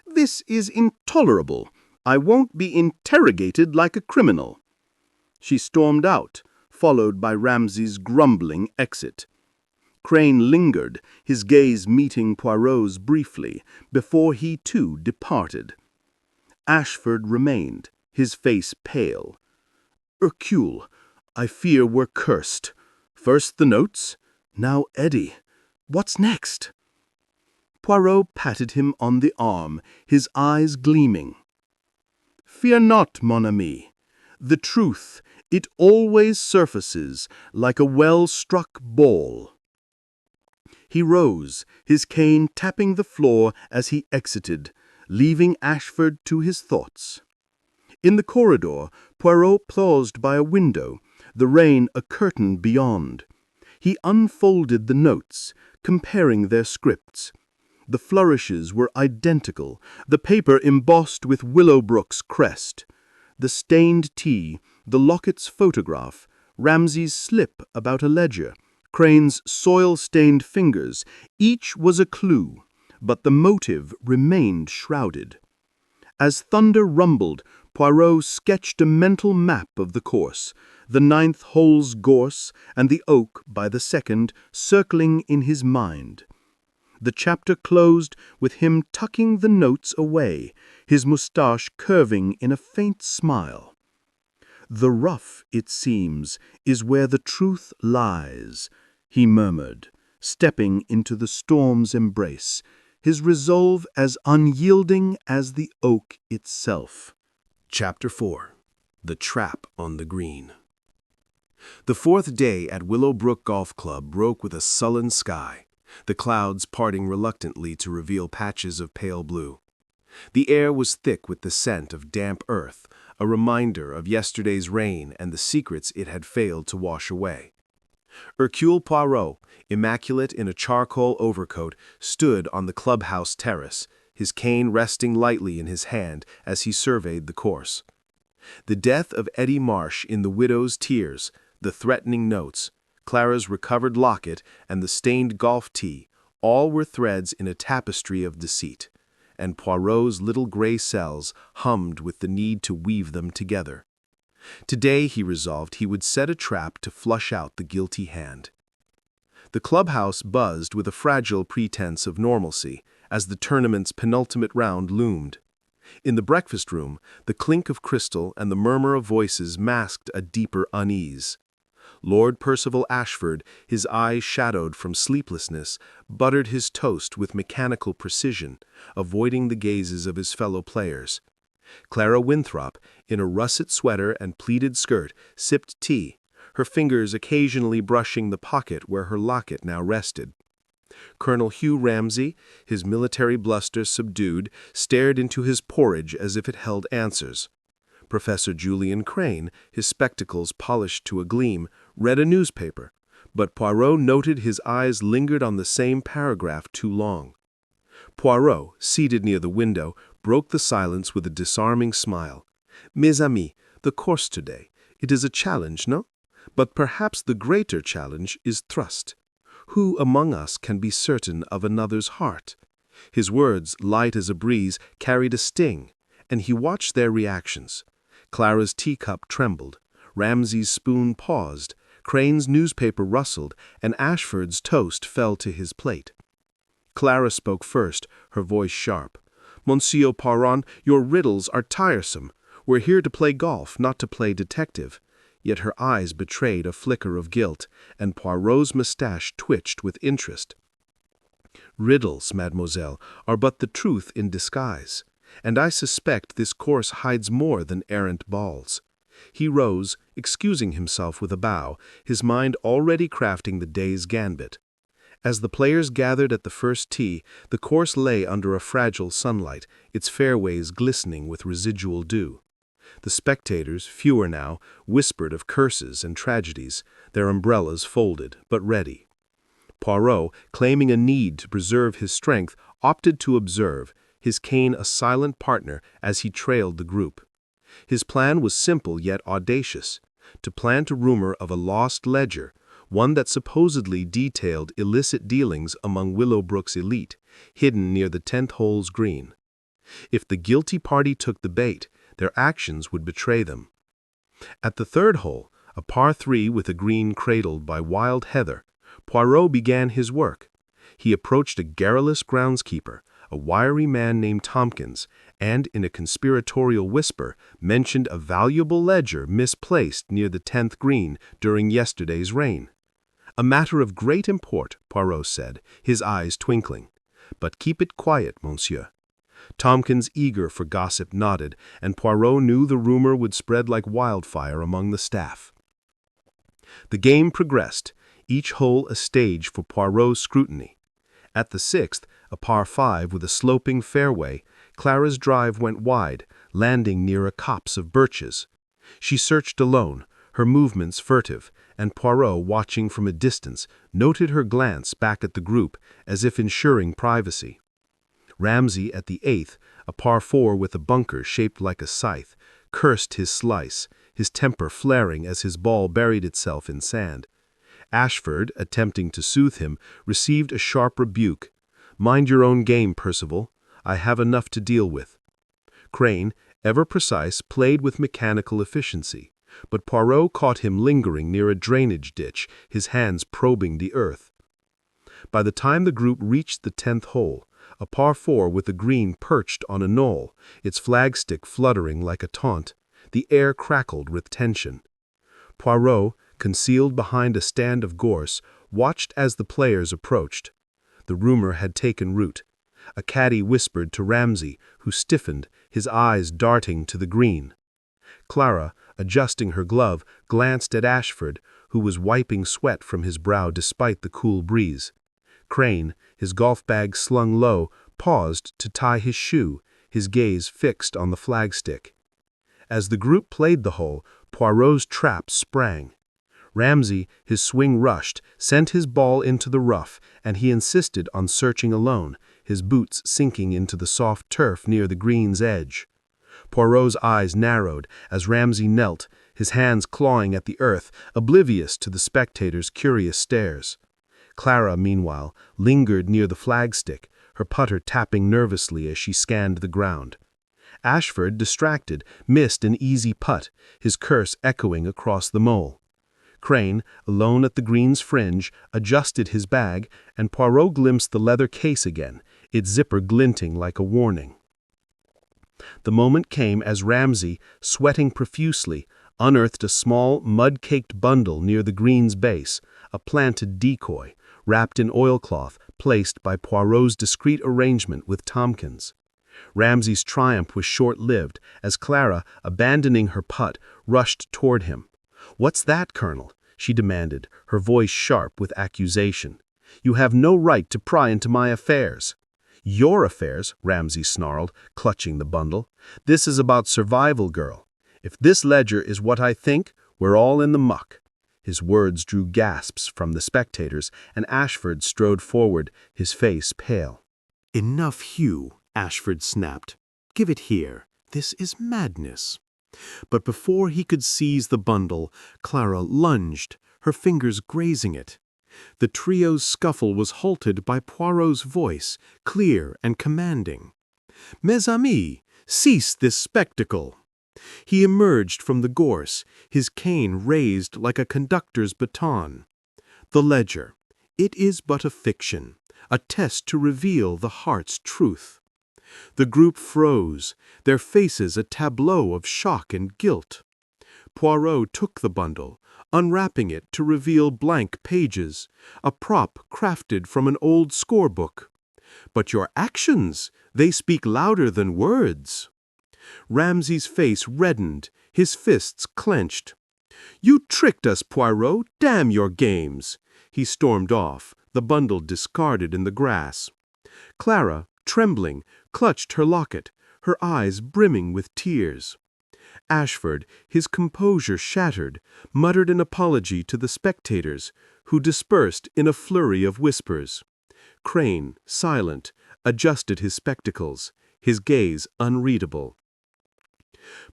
"This is intolerable. I won't be interrogated like a criminal." She stormed out, followed by Ramsay's grumbling exit. Crane lingered, his gaze meeting Poirot's briefly, before he too departed. Ashford remained, his face pale. "Hercule, I fear we're cursed. First the notes, now Eddie. What's next?" Poirot patted him on the arm, his eyes gleaming. "Fear not, mon ami. The truth, it always surfaces like a well-struck ball." He rose, his cane tapping the floor as he exited, leaving Ashford to his thoughts. In the corridor, Poirot paused by a window, the rain a curtain beyond. He unfolded the notes, comparing their scripts. The flourishes were identical, the paper embossed with Willowbrook's crest. The stained tea, the locket's photograph, Ramsay's slip about a ledger, Crane's soil-stained fingers, each was a clue, but the motive remained shrouded. As thunder rumbled, Poirot sketched a mental map of the course, the 9th hole's gorse and the oak by the 2nd circling in his mind. The chapter closed with him tucking the notes away, his moustache curving in a faint smile. "The rough, it seems, is where the truth lies," he murmured, stepping into the storm's embrace, his resolve as unyielding as the oak itself. Chapter 4. The Trap on the Green. The 4th day at Willowbrook Golf Club broke with a sullen sky, the clouds parting reluctantly to reveal patches of pale blue. The air was thick with the scent of damp earth, a reminder of yesterday's rain and the secrets it had failed to wash away. Hercule Poirot, immaculate in a charcoal overcoat, stood on the clubhouse terrace, his cane resting lightly in his hand as he surveyed the course. The death of Eddie Marsh in the widow's tears, the threatening notes, Clara's recovered locket, and the stained golf tee, all were threads in a tapestry of deceit, and Poirot's little gray cells hummed with the need to weave them together. Today, he resolved, he would set a trap to flush out the guilty hand. The clubhouse buzzed with a fragile pretense of normalcy, as the tournament's penultimate round loomed. In the breakfast room, the clink of crystal and the murmur of voices masked a deeper unease. Lord Percival Ashford, his eyes shadowed from sleeplessness, buttered his toast with mechanical precision, avoiding the gazes of his fellow players. Clara Winthrop, in a russet sweater and pleated skirt, sipped tea, her fingers occasionally brushing the pocket where her locket now rested. Colonel Hugh Ramsay, his military bluster subdued, stared into his porridge as if it held answers. Professor Julian Crane, his spectacles polished to a gleam, read a newspaper, but Poirot noted his eyes lingered on the same paragraph too long. Poirot, seated near the window, broke the silence with a disarming smile. "Mes amis, the course today, it is a challenge, no? But perhaps the greater challenge is trust. Who among us can be certain of another's heart?" His words, light as a breeze, carried a sting, and he watched their reactions. Clara's teacup trembled, Ramsay's spoon paused, Crane's newspaper rustled, and Ashford's toast fell to his plate. Clara spoke first, her voice sharp. "Monsieur Poirot, your riddles are tiresome. We're here to play golf, not to play detective." Yet her eyes betrayed a flicker of guilt, and Poirot's mustache twitched with interest. "Riddles, mademoiselle, are but the truth in disguise, and I suspect this course hides more than errant balls." He rose, excusing himself with a bow, his mind already crafting the day's gambit. As the players gathered at the first tee, the course lay under a fragile sunlight, its fairways glistening with residual dew. The spectators, fewer now, whispered of curses and tragedies, their umbrellas folded but ready. Poirot, claiming a need to preserve his strength, opted to observe, his cane a silent partner as he trailed the group. His plan was simple yet audacious, to plant a rumor of a lost ledger, one that supposedly detailed illicit dealings among Willowbrook's elite, hidden near the 10th hole's green. If the guilty party took the bait, their actions would betray them. At the third hole, a par 3 with a green cradled by wild heather, Poirot began his work. He approached a garrulous groundskeeper, a wiry man named Tompkins, and, in a conspiratorial whisper, mentioned a valuable ledger misplaced near the 10th green during yesterday's rain. "A matter of great import," Poirot said, his eyes twinkling. "But keep it quiet, monsieur." Tompkins, eager for gossip, nodded, and Poirot knew the rumor would spread like wildfire among the staff. The game progressed, each hole a stage for Poirot's scrutiny. At the 6th, a par 5 with a sloping fairway, Clara's drive went wide, landing near a copse of birches. She searched alone, her movements furtive, and Poirot, watching from a distance, noted her glance back at the group, as if ensuring privacy. Ramsay, at the 8th, a par 4 with a bunker shaped like a scythe, cursed his slice, his temper flaring as his ball buried itself in sand. Ashford, attempting to soothe him, received a sharp rebuke. "Mind your own game, Percival. I have enough to deal with." Crane, ever precise, played with mechanical efficiency, but Poirot caught him lingering near a drainage ditch, his hands probing the earth. By the time the group reached the 10th hole, a par 4 with a green perched on a knoll, its flagstick fluttering like a taunt, the air crackled with tension. Poirot, concealed behind a stand of gorse, watched as the players approached. The rumor had taken root. A caddy whispered to Ramsay, who stiffened, his eyes darting to the green. Clara, adjusting her glove, glanced at Ashford, who was wiping sweat from his brow despite the cool breeze. Crane, his golf bag slung low, paused to tie his shoe, his gaze fixed on the flagstick. As the group played the hole, Poirot's trap sprang. Ramsay, his swing rushed, sent his ball into the rough, and he insisted on searching alone, his boots sinking into the soft turf near the green's edge. Poirot's eyes narrowed as Ramsay knelt, his hands clawing at the earth, oblivious to the spectators' curious stares. Clara, meanwhile, lingered near the flagstick, her putter tapping nervously as she scanned the ground. Ashford, distracted, missed an easy putt, his curse echoing across the mole. Crane, alone at the green's fringe, adjusted his bag, and Poirot glimpsed the leather case again, its zipper glinting like a warning. The moment came as Ramsay, sweating profusely, unearthed a small, mud-caked bundle near the green's base, a planted decoy, wrapped in oilcloth, placed by Poirot's discreet arrangement with Tompkins. Ramsay's triumph was short-lived, as Clara, abandoning her putt, rushed toward him. "What's that, Colonel?" she demanded, her voice sharp with accusation. "You have no right to pry into my affairs." "Your affairs," Ramsay snarled, clutching the bundle. "This is about survival, girl. If this ledger is what I think, we're all in the muck." His words drew gasps from the spectators, and Ashford strode forward, his face pale. "Enough, Hugh," Ashford snapped. "Give it here. This is madness." But before he could seize the bundle, Clara lunged, her fingers grazing it. The trio's scuffle was halted by Poirot's voice, clear and commanding. "Mes amis, cease this spectacle." He emerged from the gorse, his cane raised like a conductor's baton. "The ledger. It is but a fiction, a test to reveal the heart's truth." The group froze, their faces a tableau of shock and guilt. Poirot took the bundle, unwrapping it to reveal blank pages, a prop crafted from an old scorebook. "But your actions, they speak louder than words." Ramsay's face reddened, his fists clenched. "You tricked us, Poirot, damn your games!" He stormed off, the bundle discarded in the grass. Clara, trembling, clutched her locket, her eyes brimming with tears. Ashford, his composure shattered, muttered an apology to the spectators, who dispersed in a flurry of whispers. Crane, silent, adjusted his spectacles, his gaze unreadable.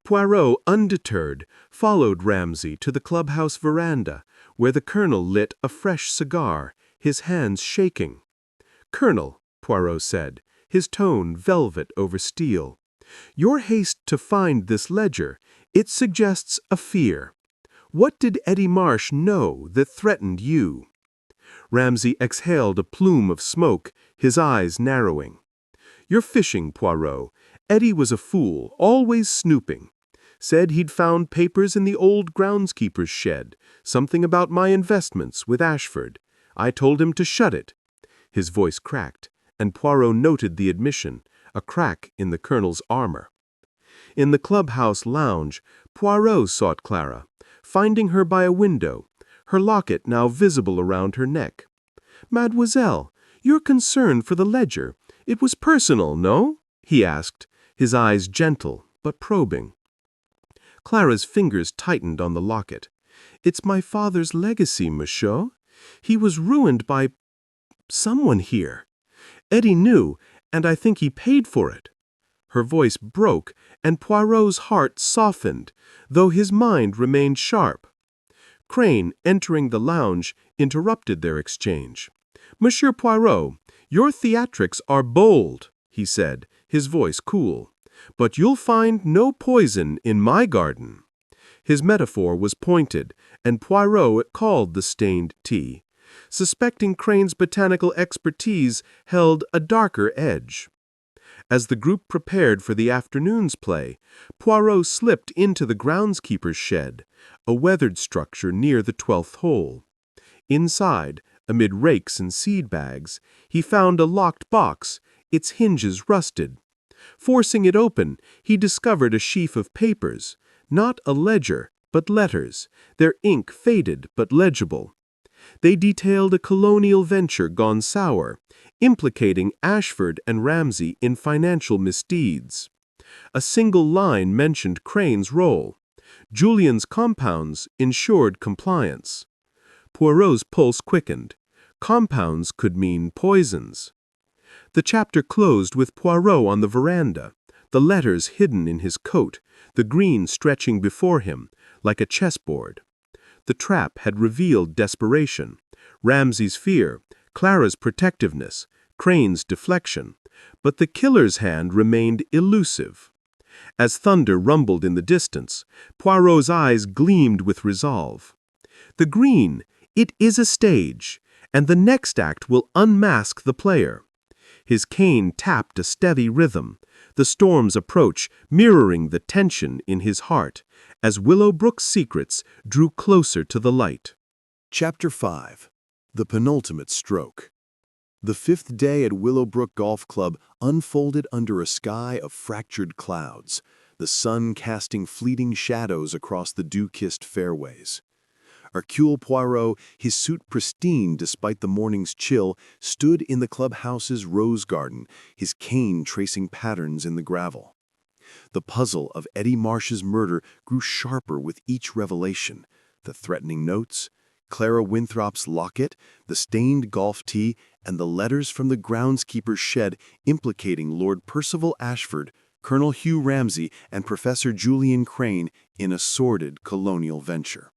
Poirot, undeterred, followed Ramsay to the clubhouse veranda, where the colonel lit a fresh cigar, his hands shaking. "Colonel," Poirot said, his tone velvet over steel, "your haste to find this ledger, it suggests a fear. What did Eddie Marsh know that threatened you?" Ramsay exhaled a plume of smoke, his eyes narrowing. "You're fishing, Poirot. Eddie was a fool, always snooping. Said he'd found papers in the old groundskeeper's shed, something about my investments with Ashford. I told him to shut it." His voice cracked, and Poirot noted the admission, a crack in the colonel's armor. In the clubhouse lounge, Poirot sought Clara, finding her by a window, her locket now visible around her neck. "Mademoiselle, you're concerned for the ledger. It was personal, no?" he asked, his eyes gentle but probing. Clara's fingers tightened on the locket. "It's my father's legacy, monsieur. He was ruined by someone here. Eddie knew, and I think he paid for it." Her voice broke, and Poirot's heart softened, though his mind remained sharp. Crane, entering the lounge, interrupted their exchange. "Monsieur Poirot, your theatrics are bold," he said, his voice cool, "but you'll find no poison in my garden." His metaphor was pointed, and Poirot called the stained tea. Suspecting Crane's botanical expertise held a darker edge. As the group prepared for the afternoon's play, Poirot slipped into the groundskeeper's shed, a weathered structure near the 12th hole. Inside, amid rakes and seed bags, he found a locked box, its hinges rusted. Forcing it open, he discovered a sheaf of papers, not a ledger, but letters, their ink faded but legible. They detailed a colonial venture gone sour, implicating Ashford and Ramsay in financial misdeeds. A single line mentioned Crane's role. Julian's compounds ensured compliance. Poirot's pulse quickened. Compounds could mean poisons. The chapter closed with Poirot on the veranda, the letters hidden in his coat, the green stretching before him, like a chessboard. The trap had revealed desperation, Ramsay's fear, Clara's protectiveness, Crane's deflection, but the killer's hand remained elusive. As thunder rumbled in the distance, Poirot's eyes gleamed with resolve. "The green, it is a stage, and the next act will unmask the player." His cane tapped a steady rhythm, the storm's approach mirroring the tension in his heart as Willowbrook's secrets drew closer to the light. Chapter 5. The Penultimate Stroke. The fifth day at Willowbrook Golf Club unfolded under a sky of fractured clouds, the sun casting fleeting shadows across the dew-kissed fairways. Hercule Poirot, his suit pristine despite the morning's chill, stood in the clubhouse's rose garden, his cane tracing patterns in the gravel. The puzzle of Eddie Marsh's murder grew sharper with each revelation. The threatening notes, Clara Winthrop's locket, the stained golf tee, and the letters from the groundskeeper's shed implicating Lord Percival Ashford, Colonel Hugh Ramsay, and Professor Julian Crane in a sordid colonial venture.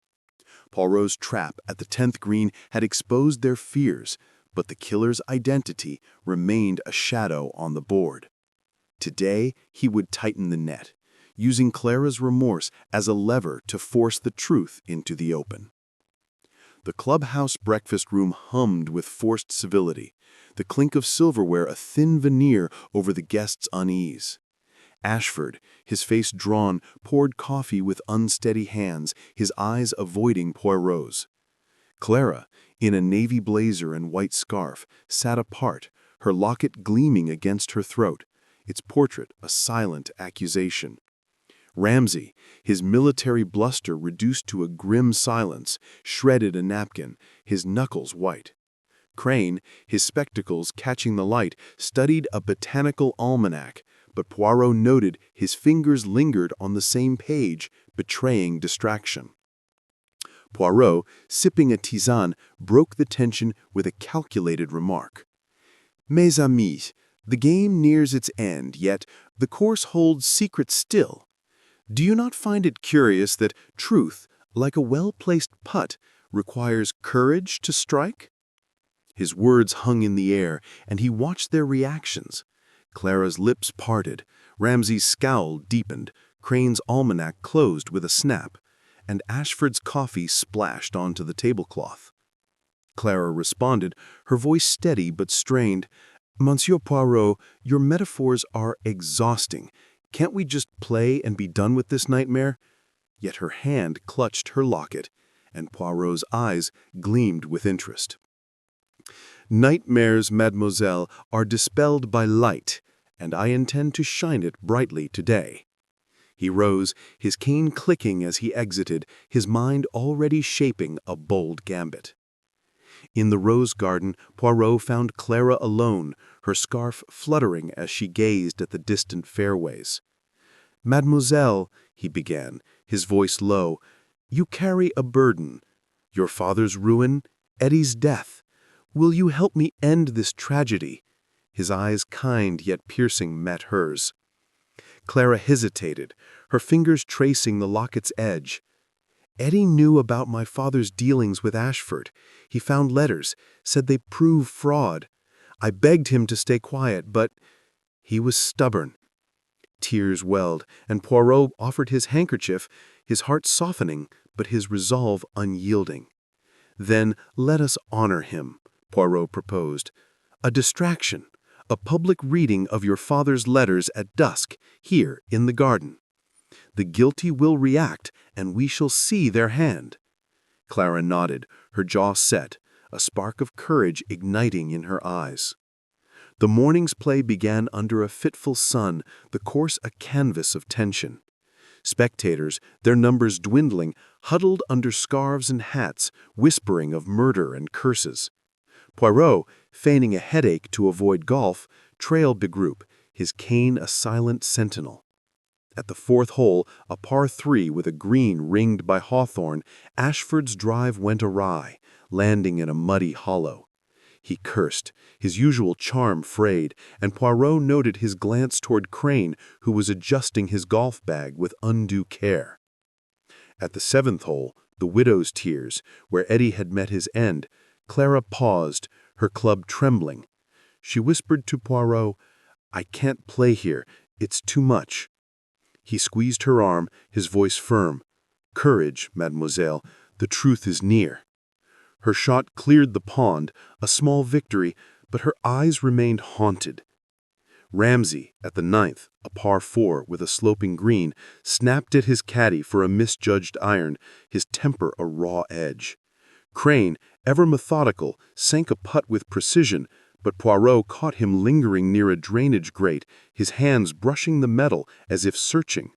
Poirot's trap at the 10th green had exposed their fears, but the killer's identity remained a shadow on the board. Today, he would tighten the net, using Clara's remorse as a lever to force the truth into the open. The clubhouse breakfast room hummed with forced civility, the clink of silverware a thin veneer over the guests' unease. Ashford, his face drawn, poured coffee with unsteady hands, his eyes avoiding Poirot's. Clara, in a navy blazer and white scarf, sat apart, her locket gleaming against her throat, its portrait a silent accusation. Ramsay, his military bluster reduced to a grim silence, shredded a napkin, his knuckles white. Crane, his spectacles catching the light, studied a botanical almanac, but Poirot noted his fingers lingered on the same page, betraying distraction. Poirot, sipping a tisane, broke the tension with a calculated remark. "Mes amis, the game nears its end, yet the course holds secret still. Do you not find it curious that truth, like a well-placed putt, requires courage to strike?" His words hung in the air, and he watched their reactions. Clara's lips parted, Ramsay's scowl deepened, Crane's almanac closed with a snap, and Ashford's coffee splashed onto the tablecloth. Clara responded, her voice steady but strained. "Monsieur Poirot, your metaphors are exhausting. Can't we just play and be done with this nightmare?" Yet her hand clutched her locket, and Poirot's eyes gleamed with interest. "Nightmares, mademoiselle, are dispelled by light, and I intend to shine it brightly today." He rose, his cane clicking as he exited, his mind already shaping a bold gambit. In the rose garden, Poirot found Clara alone, her scarf fluttering as she gazed at the distant fairways. "Mademoiselle," he began, his voice low, "you carry a burden. Your father's ruin, Eddie's death. Will you help me end this tragedy?" His eyes, kind yet piercing, met hers. Clara hesitated, her fingers tracing the locket's edge. "Eddie knew about my father's dealings with Ashford. He found letters, said they prove fraud. I begged him to stay quiet, but he was stubborn." Tears welled, and Poirot offered his handkerchief, his heart softening, but his resolve unyielding. "Then let us honor him," Poirot proposed. "A distraction, a public reading of your father's letters at dusk, here in the garden. The guilty will react, and we shall see their hand." Clara nodded, her jaw set, a spark of courage igniting in her eyes. The morning's play began under a fitful sun, the course a canvas of tension. Spectators, their numbers dwindling, huddled under scarves and hats, whispering of murder and curses. Poirot, feigning a headache to avoid golf, trailed the group, his cane a silent sentinel. At the fourth hole, a par 3 with a green ringed by hawthorn, Ashford's drive went awry, landing in a muddy hollow. He cursed, his usual charm frayed, and Poirot noted his glance toward Crane, who was adjusting his golf bag with undue care. At the 7th hole, the widow's tears, where Eddie had met his end, Clara paused, her club trembling. She whispered to Poirot, "I can't play here. It's too much." He squeezed her arm, his voice firm. "Courage, mademoiselle. The truth is near." Her shot cleared the pond, a small victory, but her eyes remained haunted. Ramsay, at the 9th, a par 4 with a sloping green, snapped at his caddy for a misjudged iron, his temper a raw edge. Crane, ever methodical, sank a putt with precision, but Poirot caught him lingering near a drainage grate, his hands brushing the metal as if searching.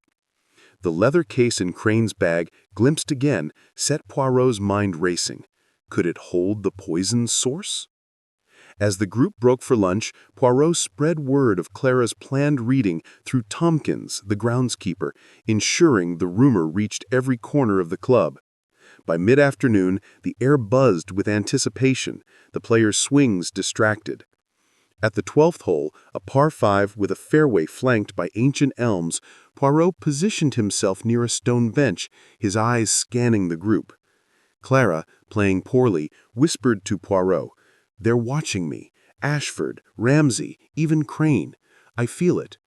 The leather case in Crane's bag, glimpsed again, set Poirot's mind racing. Could it hold the poison's source? As the group broke for lunch, Poirot spread word of Clara's planned reading through Tompkins, the groundskeeper, ensuring the rumor reached every corner of the club. By mid-afternoon, the air buzzed with anticipation, the players' swings distracted. At the 12th hole, a par 5 with a fairway flanked by ancient elms, Poirot positioned himself near a stone bench, his eyes scanning the group. Clara, playing poorly, whispered to Poirot, "They're watching me. Ashford, Ramsay, even Crane. I feel it."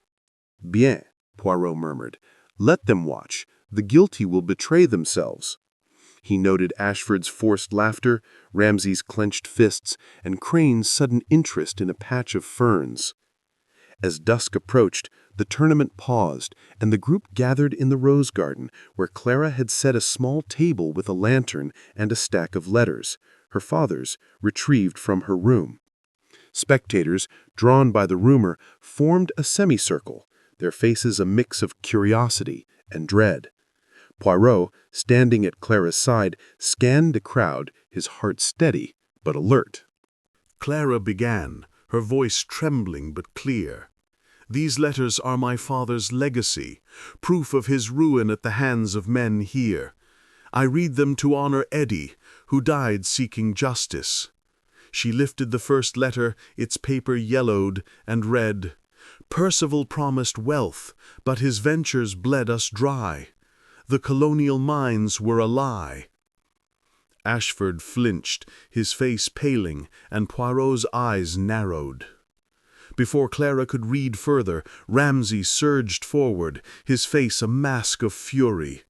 "Bien," Poirot murmured. "Let them watch. The guilty will betray themselves." He noted Ashford's forced laughter, Ramsay's clenched fists, and Crane's sudden interest in a patch of ferns. As dusk approached, the tournament paused, and the group gathered in the rose garden, where Clara had set a small table with a lantern and a stack of letters, her father's, retrieved from her room. Spectators, drawn by the rumor, formed a semicircle, their faces a mix of curiosity and dread. Poirot, standing at Clara's side, scanned the crowd, his heart steady but alert. Clara began, her voice trembling but clear. "These letters are my father's legacy, proof of his ruin at the hands of men here. I read them to honor Eddie, who died seeking justice." She lifted the first letter, its paper yellowed, and read, "Percival promised wealth, but his ventures bled us dry. The colonial mines were a lie." Ashford flinched, his face paling, and Poirot's eyes narrowed. Before Clara could read further, Ramsay surged forward, his face a mask of fury.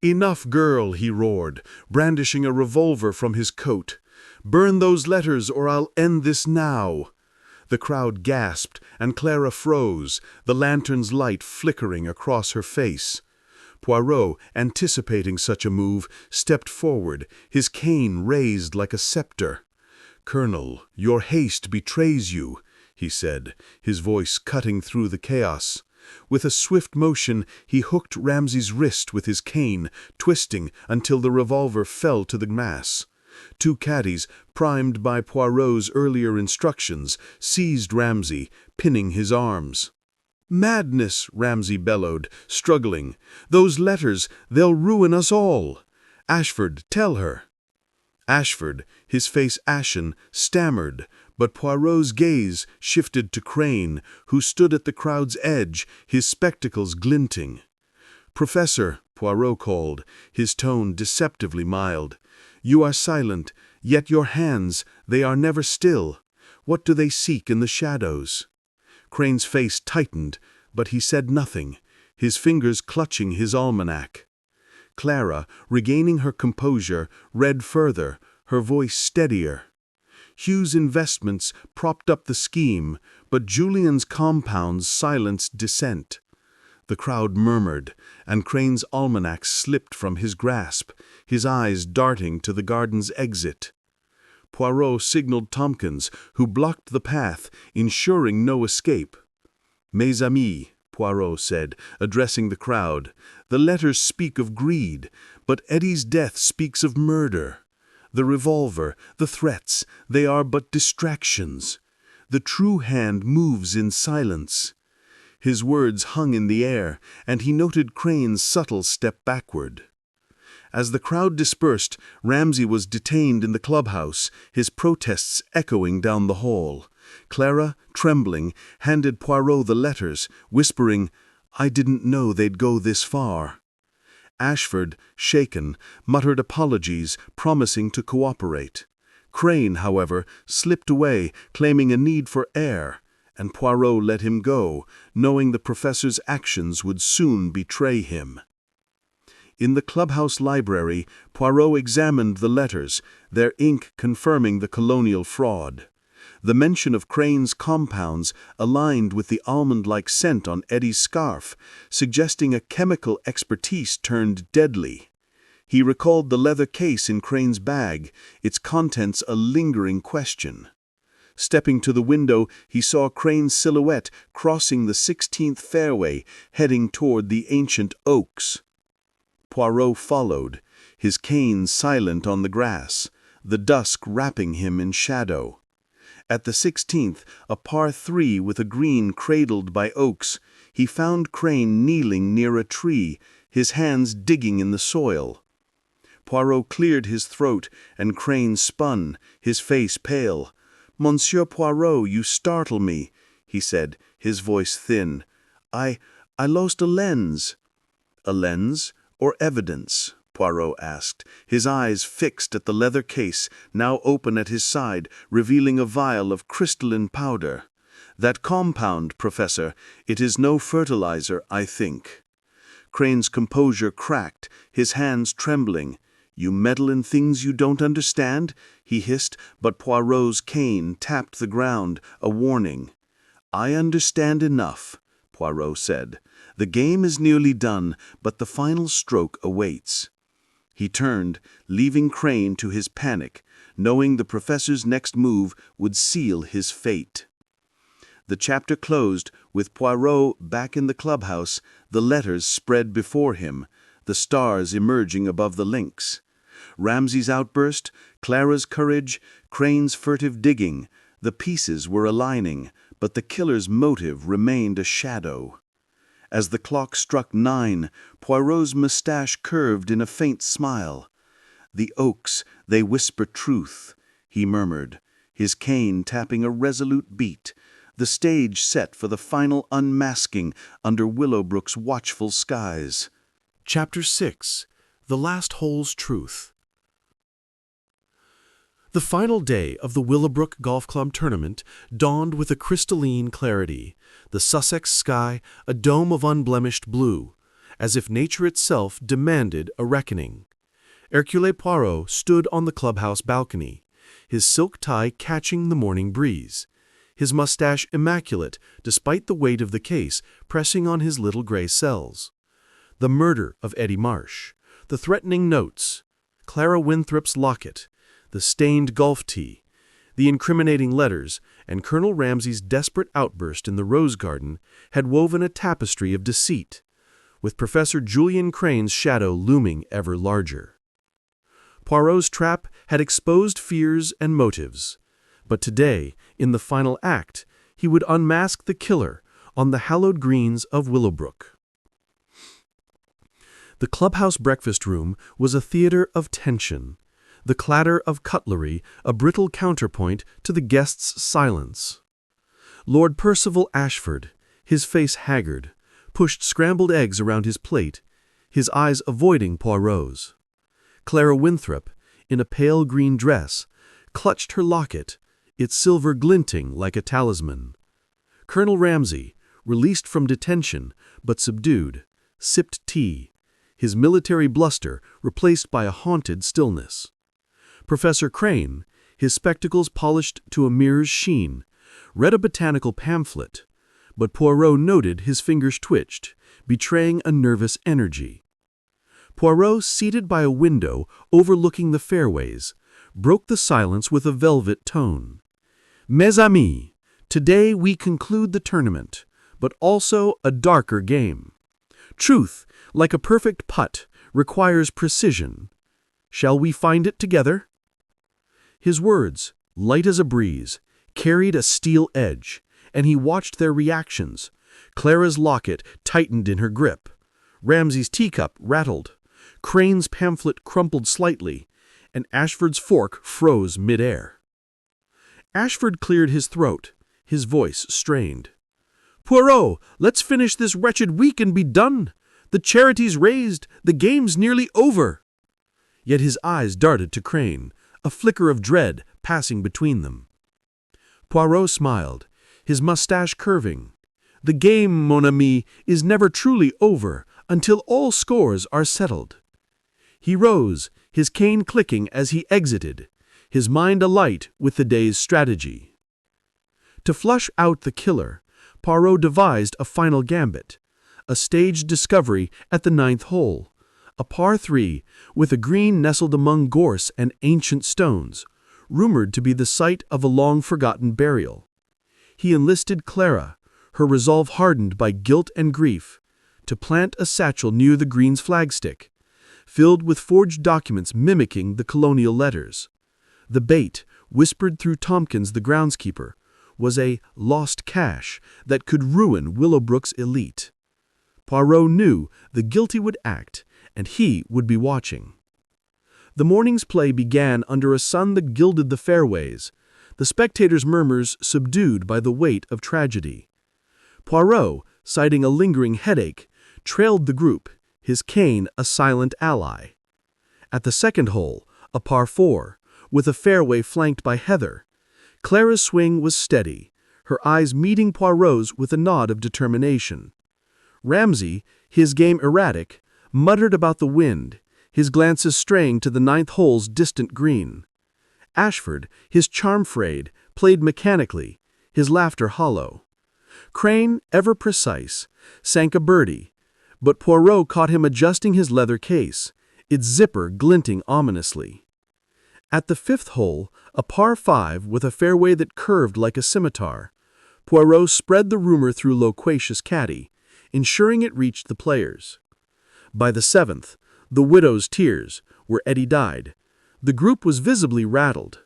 "Enough, girl," he roared, brandishing a revolver from his coat. "Burn those letters or I'll end this now." The crowd gasped, and Clara froze, the lantern's light flickering across her face. Poirot, anticipating such a move, stepped forward, his cane raised like a scepter. "Colonel, your haste betrays you," he said, his voice cutting through the chaos. With a swift motion, he hooked Ramsay's wrist with his cane, twisting until the revolver fell to the grass. Two caddies, primed by Poirot's earlier instructions, seized Ramsay, pinning his arms. "Madness!" Ramsay bellowed, struggling. "Those letters, they'll ruin us all. Ashford, tell her." Ashford, his face ashen, stammered, but Poirot's gaze shifted to Crane, who stood at the crowd's edge, his spectacles glinting. "Professor," Poirot called, his tone deceptively mild, "you are silent, yet your hands, they are never still. What do they seek in the shadows?" Crane's face tightened, but he said nothing, his fingers clutching his almanac. Clara, regaining her composure, read further, her voice steadier. Hugh's investments propped up the scheme, but Julian's compounds silenced dissent. The crowd murmured, and Crane's almanac slipped from his grasp, his eyes darting to the garden's exit. Poirot signaled Tompkins, who blocked the path, ensuring no escape. "Mes amis," Poirot said, addressing the crowd, "the letters speak of greed, but Eddie's death speaks of murder. The revolver, the threats, they are but distractions. The true hand moves in silence." His words hung in the air, and he noted Crane's subtle step backward. As the crowd dispersed, Ramsay was detained in the clubhouse, his protests echoing down the hall. Clara, trembling, handed Poirot the letters, whispering, "I didn't know they'd go this far." Ashford, shaken, muttered apologies, promising to cooperate. Crane, however, slipped away, claiming a need for air, and Poirot let him go, knowing the professor's actions would soon betray him. In the clubhouse library, Poirot examined the letters, their ink confirming the colonial fraud. The mention of Crane's compounds aligned with the almond-like scent on Eddie's scarf, suggesting a chemical expertise turned deadly. He recalled the leather case in Crane's bag, its contents a lingering question. Stepping to the window, he saw Crane's silhouette crossing the 16th fairway, heading toward the ancient oaks. Poirot followed, his cane silent on the grass, the dusk wrapping him in shadow. At the 16th, a par 3 with a green cradled by oaks, he found Crane kneeling near a tree, his hands digging in the soil. Poirot cleared his throat, and Crane spun, his face pale. "Monsieur Poirot, you startle me," he said, his voice thin. I lost a lens." "A lens or evidence?" Poirot asked, his eyes fixed at the leather case, now open at his side, revealing a vial of crystalline powder. "That compound, Professor, it is no fertilizer, I think." Crane's composure cracked, his hands trembling. "You meddle in things you don't understand?" he hissed, but Poirot's cane tapped the ground, a warning. "I understand enough," Poirot said. "The game is nearly done, but the final stroke awaits." He turned, leaving Crane to his panic, knowing the professor's next move would seal his fate. The chapter closed, with Poirot back in the clubhouse, the letters spread before him, the stars emerging above the links. Ramsay's outburst, Clara's courage, Crane's furtive digging, the pieces were aligning, but the killer's motive remained a shadow. As the clock struck 9, Poirot's mustache curved in a faint smile. "The oaks, they whisper truth," he murmured, his cane tapping a resolute beat, the stage set for the final unmasking under Willowbrook's watchful skies. Chapter 6. The Last Hole's Truth. The final day of the Willowbrook Golf Club tournament dawned with a crystalline clarity, the Sussex sky a dome of unblemished blue, as if nature itself demanded a reckoning. Hercule Poirot stood on the clubhouse balcony, his silk tie catching the morning breeze, his mustache immaculate despite the weight of the case pressing on his little gray cells. The murder of Eddie Marsh, the threatening notes, Clara Winthrop's locket, the stained golf tee, the incriminating letters, and Colonel Ramsay's desperate outburst in the rose garden had woven a tapestry of deceit, with Professor Julian Crane's shadow looming ever larger. Poirot's trap had exposed fears and motives, but today, in the final act, he would unmask the killer on the hallowed greens of Willowbrook. The clubhouse breakfast room was a theater of tension, the clatter of cutlery a brittle counterpoint to the guests' silence. Lord Percival Ashford, his face haggard, pushed scrambled eggs around his plate, his eyes avoiding Poirot's. Clara Winthrop, in a pale green dress, clutched her locket, its silver glinting like a talisman. Colonel Ramsay, released from detention but subdued, sipped tea, his military bluster replaced by a haunted stillness. Professor Crane, his spectacles polished to a mirror's sheen, read a botanical pamphlet, but Poirot noted his fingers twitched, betraying a nervous energy. Poirot, seated by a window overlooking the fairways, broke the silence with a velvet tone. "Mes amis, today we conclude the tournament, but also a darker game. Truth, like a perfect putt, requires precision. Shall we find it together?" His words, light as a breeze, carried a steel edge, and he watched their reactions. Clara's locket tightened in her grip. Ramsay's teacup rattled. Crane's pamphlet crumpled slightly, and Ashford's fork froze midair. Ashford cleared his throat, his voice strained. "Poirot, let's finish this wretched week and be done. The charity's raised, the game's nearly over." Yet his eyes darted to Crane, a flicker of dread passing between them. Poirot smiled, his mustache curving. "The game, mon ami, is never truly over until all scores are settled." He rose, his cane clicking as he exited, his mind alight with the day's strategy. To flush out the killer, Poirot devised a final gambit, a staged discovery at the 9th hole, a par 3 with a green nestled among gorse and ancient stones, rumored to be the site of a long-forgotten burial. He enlisted Clara, her resolve hardened by guilt and grief, to plant a satchel near the green's flagstick, filled with forged documents mimicking the colonial letters. The bait, whispered through Tompkins the groundskeeper, was a lost cache that could ruin Willowbrook's elite. Poirot knew the guilty would act, and he would be watching. The morning's play began under a sun that gilded the fairways, the spectators' murmurs subdued by the weight of tragedy. Poirot, citing a lingering headache, trailed the group, his cane a silent ally. At the 2nd hole, a par 4, with a fairway flanked by heather, Clara's swing was steady, her eyes meeting Poirot's with a nod of determination. Ramsay, his game erratic, muttered about the wind, his glances straying to the 9th hole's distant green. Ashford, his charm frayed, played mechanically, his laughter hollow. Crane, ever precise, sank a birdie, but Poirot caught him adjusting his leather case, its zipper glinting ominously. At the 5th hole, a par 5 with a fairway that curved like a scimitar, Poirot spread the rumor through loquacious caddy, ensuring it reached the players. By the 7th, the widow's tears, where Eddie died, the group was visibly rattled.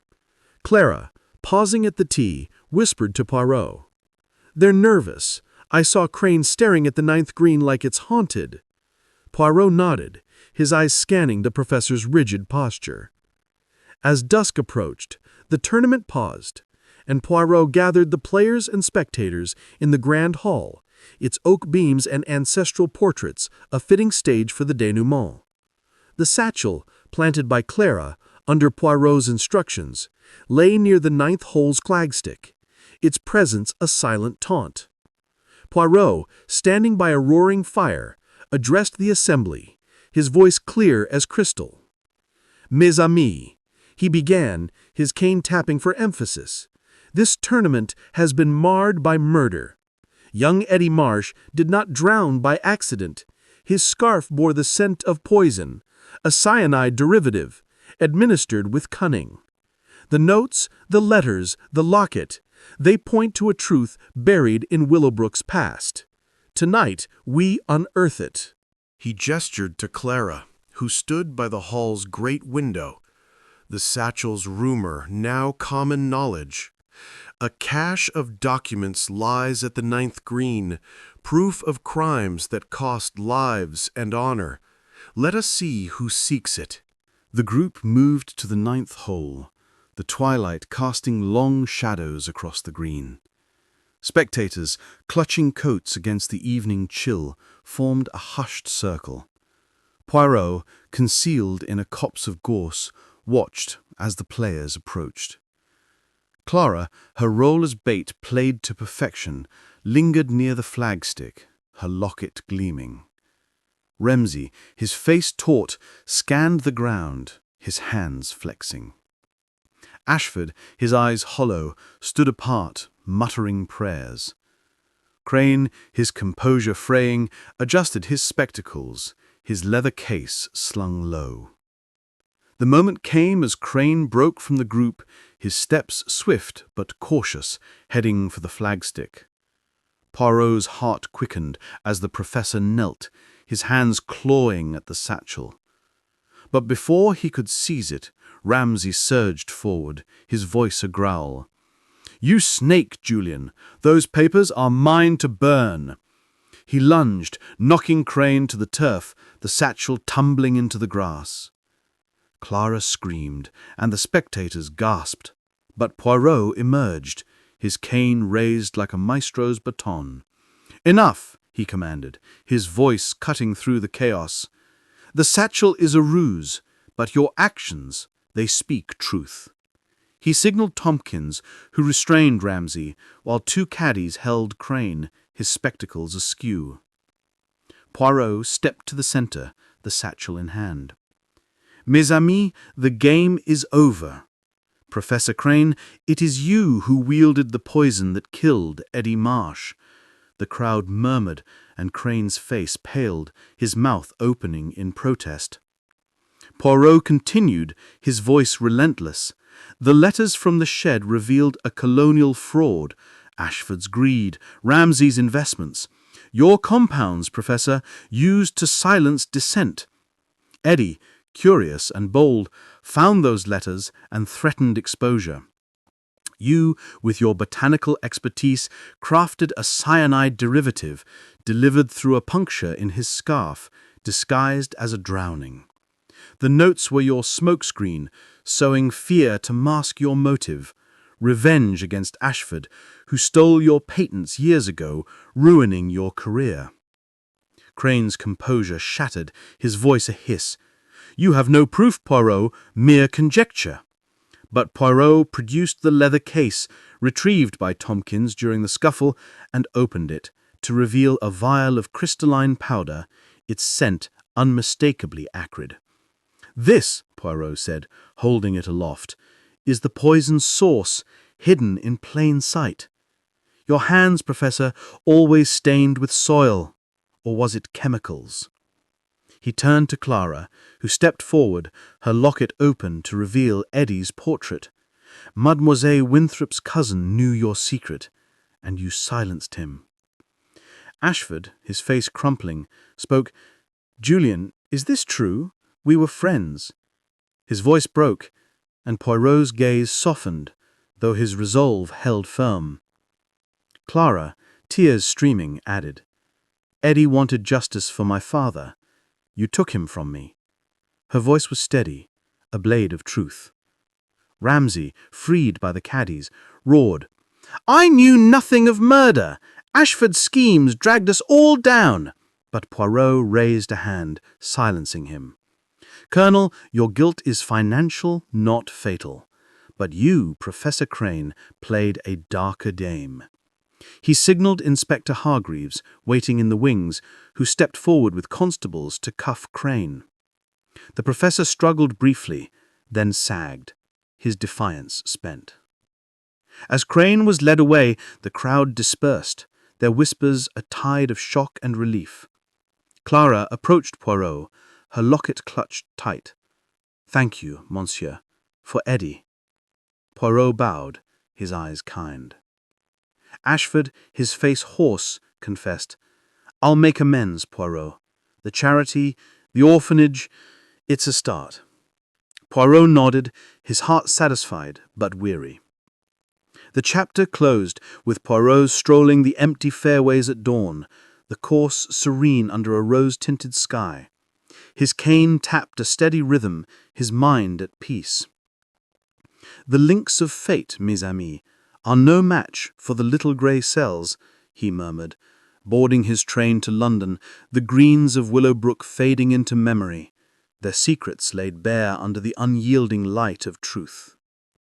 Clara, pausing at the tee, whispered to Poirot, "They're nervous. I saw Crane staring at the 9th green like it's haunted." Poirot nodded, his eyes scanning the professor's rigid posture. As dusk approached, the tournament paused, and Poirot gathered the players and spectators in the grand hall, its oak beams and ancestral portraits a fitting stage for the denouement. The satchel, planted by Clara, under Poirot's instructions, lay near the 9th hole's flagstick, its presence a silent taunt. Poirot, standing by a roaring fire, addressed the assembly, his voice clear as crystal. "Mes amis," he began, his cane tapping for emphasis, "this tournament has been marred by murder. Young Eddie Marsh did not drown by accident. His scarf bore the scent of poison, a cyanide derivative, administered with cunning. The notes, the letters, the locket, they point to a truth buried in Willowbrook's past. Tonight, we unearth it." He gestured to Clara, who stood by the hall's great window, the satchel's rumor now common knowledge. A cache of documents lies at the 9th green, proof of crimes that cost lives and honor. Let us see who seeks it. The group moved to the 9th hole, the twilight casting long shadows across the green. Spectators, clutching coats against the evening chill, formed a hushed circle. Poirot, concealed in a copse of gorse, watched as the players approached. Clara, her role as bait played to perfection, lingered near the flagstick, her locket gleaming. Ramsay, his face taut, scanned the ground, his hands flexing. Ashford, his eyes hollow, stood apart, muttering prayers. Crane, his composure fraying, adjusted his spectacles, his leather case slung low. The moment came as Crane broke from the group, his steps swift but cautious, heading for the flagstick. Poirot's heart quickened as the professor knelt, his hands clawing at the satchel. But before he could seize it, Ramsay surged forward, his voice a growl. "You snake, Julian! Those papers are mine to burn!" He lunged, knocking Crane to the turf, the satchel tumbling into the grass. Clara screamed, and the spectators gasped. But Poirot emerged, his cane raised like a maestro's baton. "Enough!" he commanded, his voice cutting through the chaos. "The satchel is a ruse, but your actions, they speak truth." He signaled Tompkins, who restrained Ramsay, while two caddies held Crane, his spectacles askew. Poirot stepped to the center, the satchel in hand. "Mes amis, the game is over. Professor Crane, it is you who wielded the poison that killed Eddie Marsh." The crowd murmured, and Crane's face paled, his mouth opening in protest. Poirot continued, his voice relentless. The letters from the shed revealed a colonial fraud, Ashford's greed, Ramsay's investments. Your compounds, Professor, used to silence dissent. Eddie, curious and bold, found those letters and threatened exposure. You, with your botanical expertise, crafted a cyanide derivative, delivered through a puncture in his scarf, disguised as a drowning. The notes were your smokescreen, sowing fear to mask your motive, revenge against Ashford, who stole your patents years ago, ruining your career. Crane's composure shattered, his voice a hiss. "You have no proof, Poirot, mere conjecture." But Poirot produced the leather case, retrieved by Tompkins during the scuffle, and opened it, to reveal a vial of crystalline powder, its scent unmistakably acrid. "This," Poirot said, holding it aloft, "is the poison's source, hidden in plain sight. Your hands, Professor, always stained with soil. Or was it chemicals?" He turned to Clara, who stepped forward, her locket open to reveal Eddie's portrait. "Mademoiselle Winthrop's cousin knew your secret, and you silenced him." Ashford, his face crumpling, spoke, "Julian, is this true? We were friends." His voice broke, and Poirot's gaze softened, though his resolve held firm. Clara, tears streaming, added, "Eddie wanted justice for my father. You took him from me." Her voice was steady, a blade of truth. Ramsay, freed by the caddies, roared, "I knew nothing of murder! Ashford's schemes dragged us all down!" But Poirot raised a hand, silencing him. "Colonel, your guilt is financial, not fatal. But you, Professor Crane, played a darker game." He signaled Inspector Hargreaves, waiting in the wings, who stepped forward with constables to cuff Crane. The professor struggled briefly, then sagged, his defiance spent. As Crane was led away, the crowd dispersed, their whispers a tide of shock and relief. Clara approached Poirot, her locket clutched tight. "Thank you, monsieur, for Eddie." Poirot bowed, his eyes kind. Ashford, his face hoarse, confessed, "I'll make amends, Poirot. The charity, the orphanage, it's a start." Poirot nodded, his heart satisfied but weary. The chapter closed with Poirot strolling the empty fairways at dawn, the course serene under a rose-tinted sky. His cane tapped a steady rhythm, his mind at peace. "The links of fate, mes amis, are no match for the little grey cells," he murmured, boarding his train to London, the greens of Willowbrook fading into memory, their secrets laid bare under the unyielding light of truth.